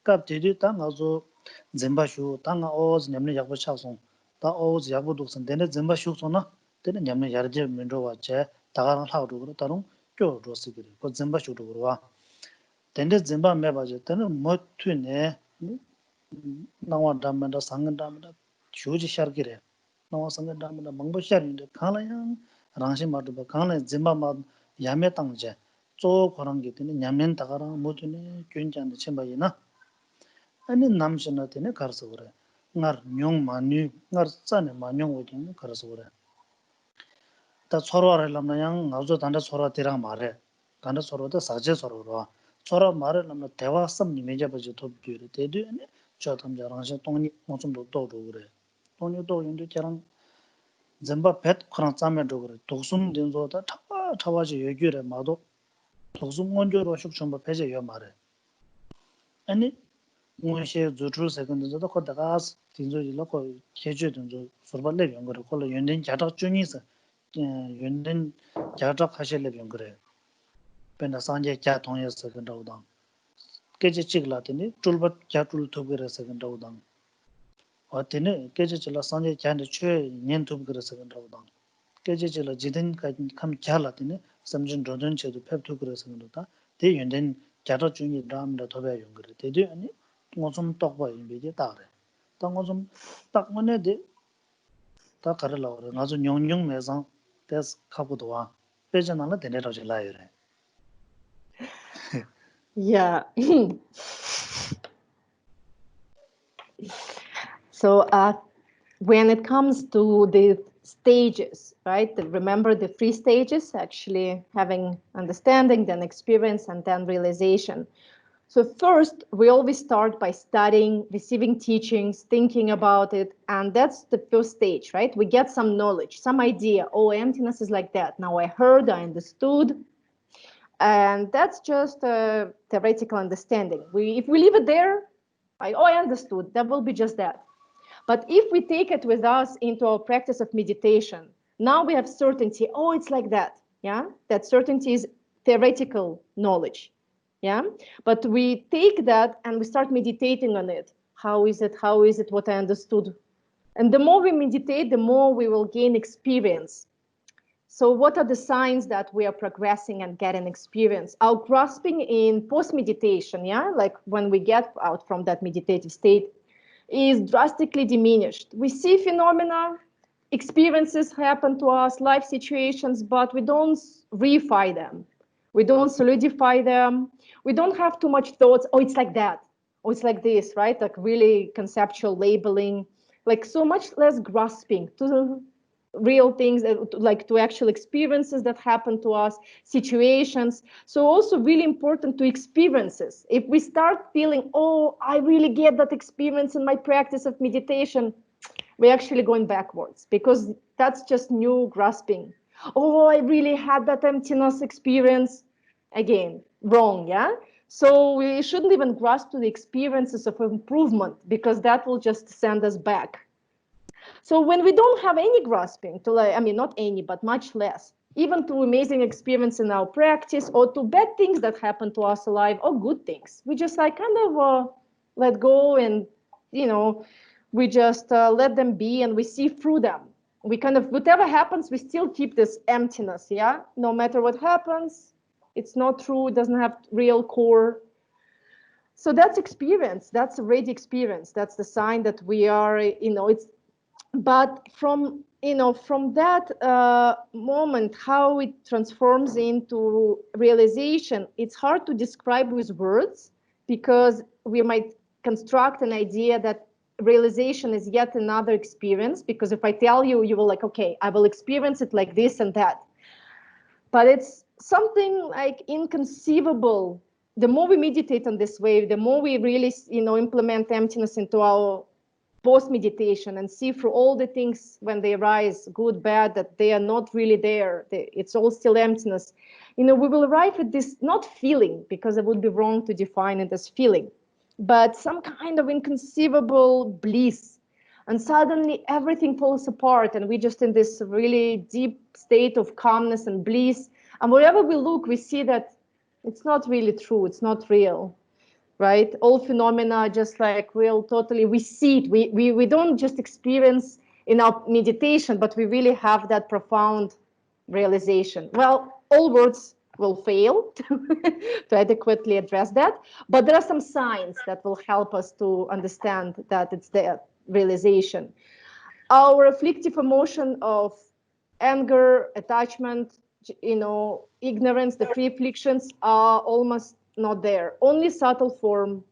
갑 대대 딱 가서 zemba쇼 땅 어즈 냠네 약보 차송 다 어즈 약보 독선 되네 zemba쇼 소나 되네 냠네 야르제 민로 와체 다가랑 하고 그러 다른 교 로스 그래. 그 zemba쇼도 그러와. 된데 zem바 매바제 되네 뭐 튀네. 나와 담만다 상근 담만다 조지 샤르기래. 나와 상근 담만다 망보 샤르인데 칼라양 랑신 마도 강래 짐바마 야메 땅제 조 그런 게 되는 냠면 다가랑 모두네 괜찮은데 쳔바이나 아니 남신나 되네 가서 그래 날 뇽마니 날 짠에 마뇽 오긴 가서 그래 다 서로 알람나양 나도 단다 서로 대랑 말해 단다 서로도 사제 서로로 서로 말을 하면 대화 썸 니메자 버지 돕기를 대도네 저 담자랑시 동니 뭐좀도 도도 그래 동료도 연도 저랑 zemba pet khran tsame dogre toksum denzo da tawa je yegyure mado toksum ngonjo ro shuk chomba peje yo mare ani ngoshe zutru second zo da ko da gas tinzo ji lo ko keje denzo sorba le yong gore ko lo yenden jadak chuni sa yenden jadak khashe le yong gore pena sanje kya thong ye second da udang keje chigla tini tulba kya tul thogre second da udang 어때네 계제질라 산제 잔데 최 년투 그래서 그런다고 계제질라 지든 감 잘라더니 섬진 로든 제도 펩투 그래서 그런다 대연된 자도 중이 라면도 더배 용 그래 대도 아니 뭐좀 떡봐 이게 다래 당고 딱 뭐네데 다 가르라 그래 아주 용용 매상 데스 가고도 와 빼져나는 데네로 질라요래 Yeah. So when it comes to the stages, right? Remember the three stages, actually having understanding, then experience, and then realization. So first, we always start by studying, receiving teachings, thinking about it, and that's the first stage, right? We get some knowledge, some idea. Oh, emptiness is like that. Now I heard, I understood, and that's just a theoretical understanding. If we leave it there, I understood. That will be just that. But if we take it with us into our practice of meditation, now we have certainty. Oh, it's like that. Yeah, that certainty is theoretical knowledge. Yeah, but we take that and we start meditating on it. How is it? How is it? What I understood. And the more we meditate, the more we will gain experience. So what are the signs that we are progressing and getting experience? Our grasping in post-meditation, yeah, like when we get out from that meditative state, is drastically diminished. We see phenomena, experiences happen to us, life situations, but we don't reify them. We don't solidify them. We don't have too much thoughts. Oh, it's like that. Oh, it's like this, right? Like really conceptual labeling, like so much less grasping to real things, like to actual experiences that happen to us, situations. So also really important to experiences. If we start feeling, oh, I really get that experience in my practice of meditation, we're actually going backwards, because that's just new grasping. Oh, I really had that emptiness experience. Again, wrong, yeah? So we shouldn't even grasp to the experiences of improvement, because that will just send us back. So when we don't have any grasping to, like, I mean, not any, but much less, even to amazing experience in our practice, or to bad things that happen to us alive, or good things, we just like kind of let go, and we just let them be, and we see through them. We kind of, whatever happens, we still keep this emptiness, yeah? No matter what happens, it's not true, it doesn't have real core. So that's experience, that's already experience. That's the sign that we are, it's, but from that moment, how it transforms into realization, it's hard to describe with words, because we might construct an idea that realization is yet another experience, because if I tell you, you will like, okay, I will experience it like this and that, but it's something like inconceivable. The more we meditate on this way, the more we really implement emptiness into our post-meditation and see through all the things when they arise, good, bad, that they are not really there. It's all still emptiness. We will arrive at this, not feeling, because it would be wrong to define it as feeling, but some kind of inconceivable bliss. And suddenly everything falls apart, and we're just in this really deep state of calmness and bliss. And wherever we look, we see that it's not really true, it's not real. Right? All phenomena just like real, totally, we see it. We don't just experience in our meditation, but we really have that profound realization. Well, all words will fail to adequately address that, but there are some signs that will help us to understand that it's the realization. Our afflictive emotion of anger, attachment, ignorance, the three afflictions are almost not there. Only subtle form,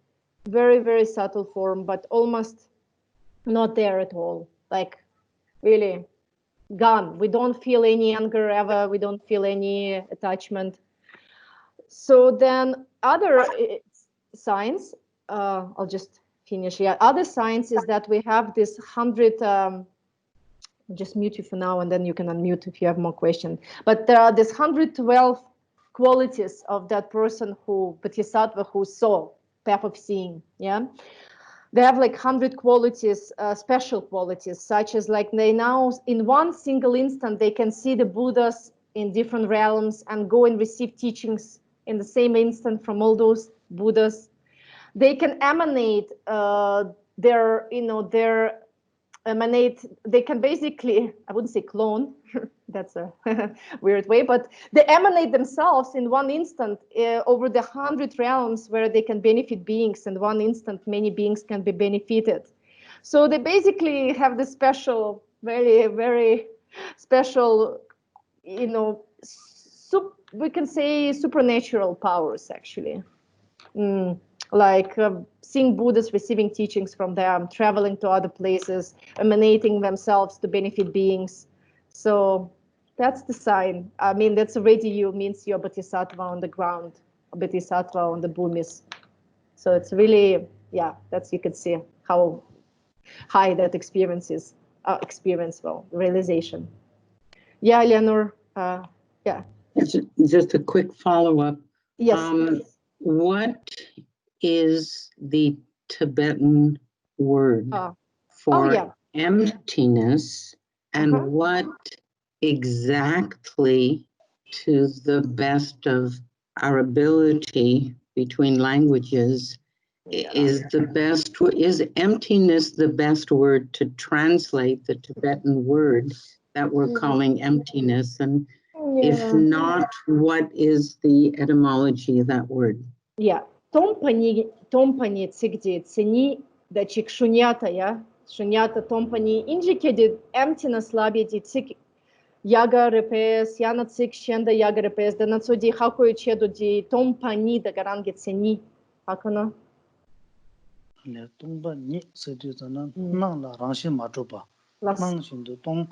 very, very subtle form, but almost not there at all. Like really gone. We don't feel any anger ever. We don't feel any attachment. So then other signs, I'll just finish here. Other signs is that we have this 100, I'll just mute you for now, and then you can unmute if you have more questions. But there are this 112 qualities of that person who, Bodhisattva, who saw, path of seeing, yeah? They have like 100 qualities, special qualities, such as like they now, in one single instant, they can see the Buddhas in different realms and go and receive teachings in the same instant from all those Buddhas. They can emanate they can basically, I wouldn't say clone, that's a weird way, but they emanate themselves in one instant over the 100 realms where they can benefit beings. In one instant, many beings can be benefited. So they basically have this special, very, very special, we can say supernatural powers, actually. Like seeing Buddhas, receiving teachings from them, traveling to other places, emanating themselves to benefit beings. So that's the sign. I mean, that's already means you're Bodhisattva on the ground, Bodhisattva on the bhumis. So it's really, yeah, that's, you can see how high that experience is, realization. Yeah, Eleanor, yeah. Just a quick follow-up. Yes. What is the Tibetan word for emptiness, and what exactly, to the best of our ability between languages, is emptiness the best word to translate the Tibetan word that we're calling emptiness? And if not, what is the etymology of that word? Yeah. Tompani tsigdi tseni da chik shunyata, yeah. Shunyata tompani injikedi emptiness labidi tsik yaga repes, yana tsik shenda yaga repes, da natsudi hakoy chedo di tompani da garange tseni. Hakana? Le tongba ni sedi zana nang la rangshin ma choba. Nang shindu tong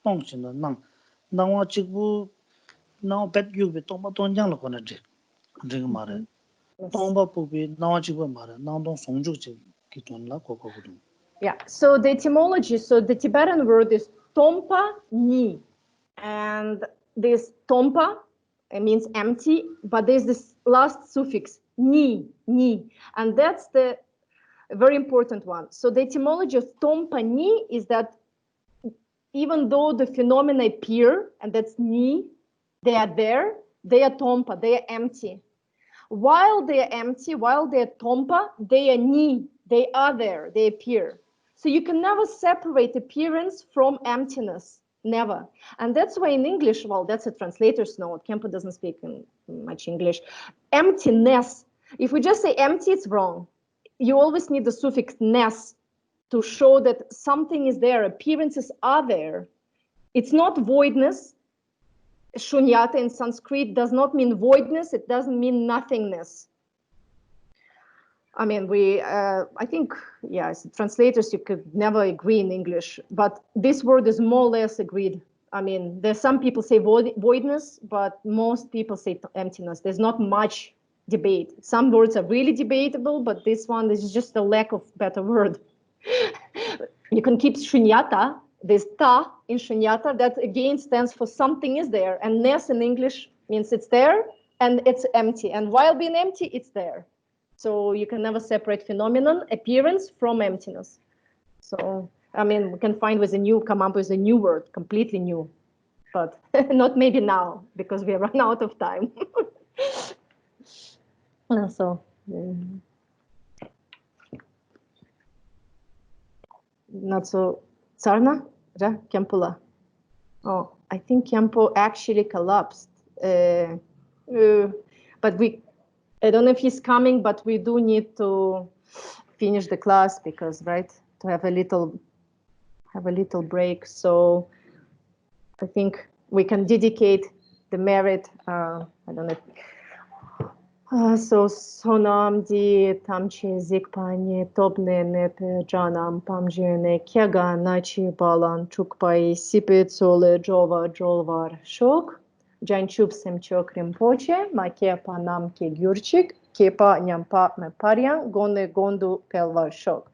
shindu nang. Nangwa chikbu nang pet yugbi tongba tongjang la kona jing ma re. Tongba pubi nangwa chikbu ma re. Nang tong songchuk chik ki tuan la koko kudung. Yeah, so the etymology, so the Tibetan word is tompa ni. And this tompa, it means empty, but there's this last suffix, ni. And that's the very important one. So the etymology of tompa ni is that even though the phenomena appear, and that's ni, they are there, they are tompa, they are empty. While they are empty, while they are tompa, they are ni, they are there, they appear. So you can never separate appearance from emptiness, never. And that's why in English, well, that's a translator's note. Khenpo doesn't speak much English. Emptiness, if we just say empty, it's wrong. You always need the suffix ness to show that something is there, appearances are there. It's not voidness. Shunyata in Sanskrit does not mean voidness, it doesn't mean nothingness. I mean, I think, yeah, as translators, you could never agree in English, but this word is more or less agreed. I mean, there's some people say voidness, but most people say emptiness. There's not much debate. Some words are really debatable, but this one is just a lack of better word. You can keep shunyata, this ta in shunyata, that again stands for something is there, and ness in English means it's there and it's empty, and while being empty, it's there. So you can never separate phenomenon, appearance from emptiness. So, I mean, we can come up with a new word, completely new, but not maybe now, because we run out of time. Not so, Tsarna, Khenpo. Oh, I think Khenpo actually collapsed. But I don't know if he's coming, but we do need to finish the class because, right, to have a little break. So I think we can dedicate the merit. I don't know. So sonam di tamchi zikpani topne nepe janam pamjene kega nachi balan chukpai sipit sole jova jolvar shok janchup semchok rimpoche make panam ke gyurchik kepa nyampa me paryan gone gondu pelvar shok.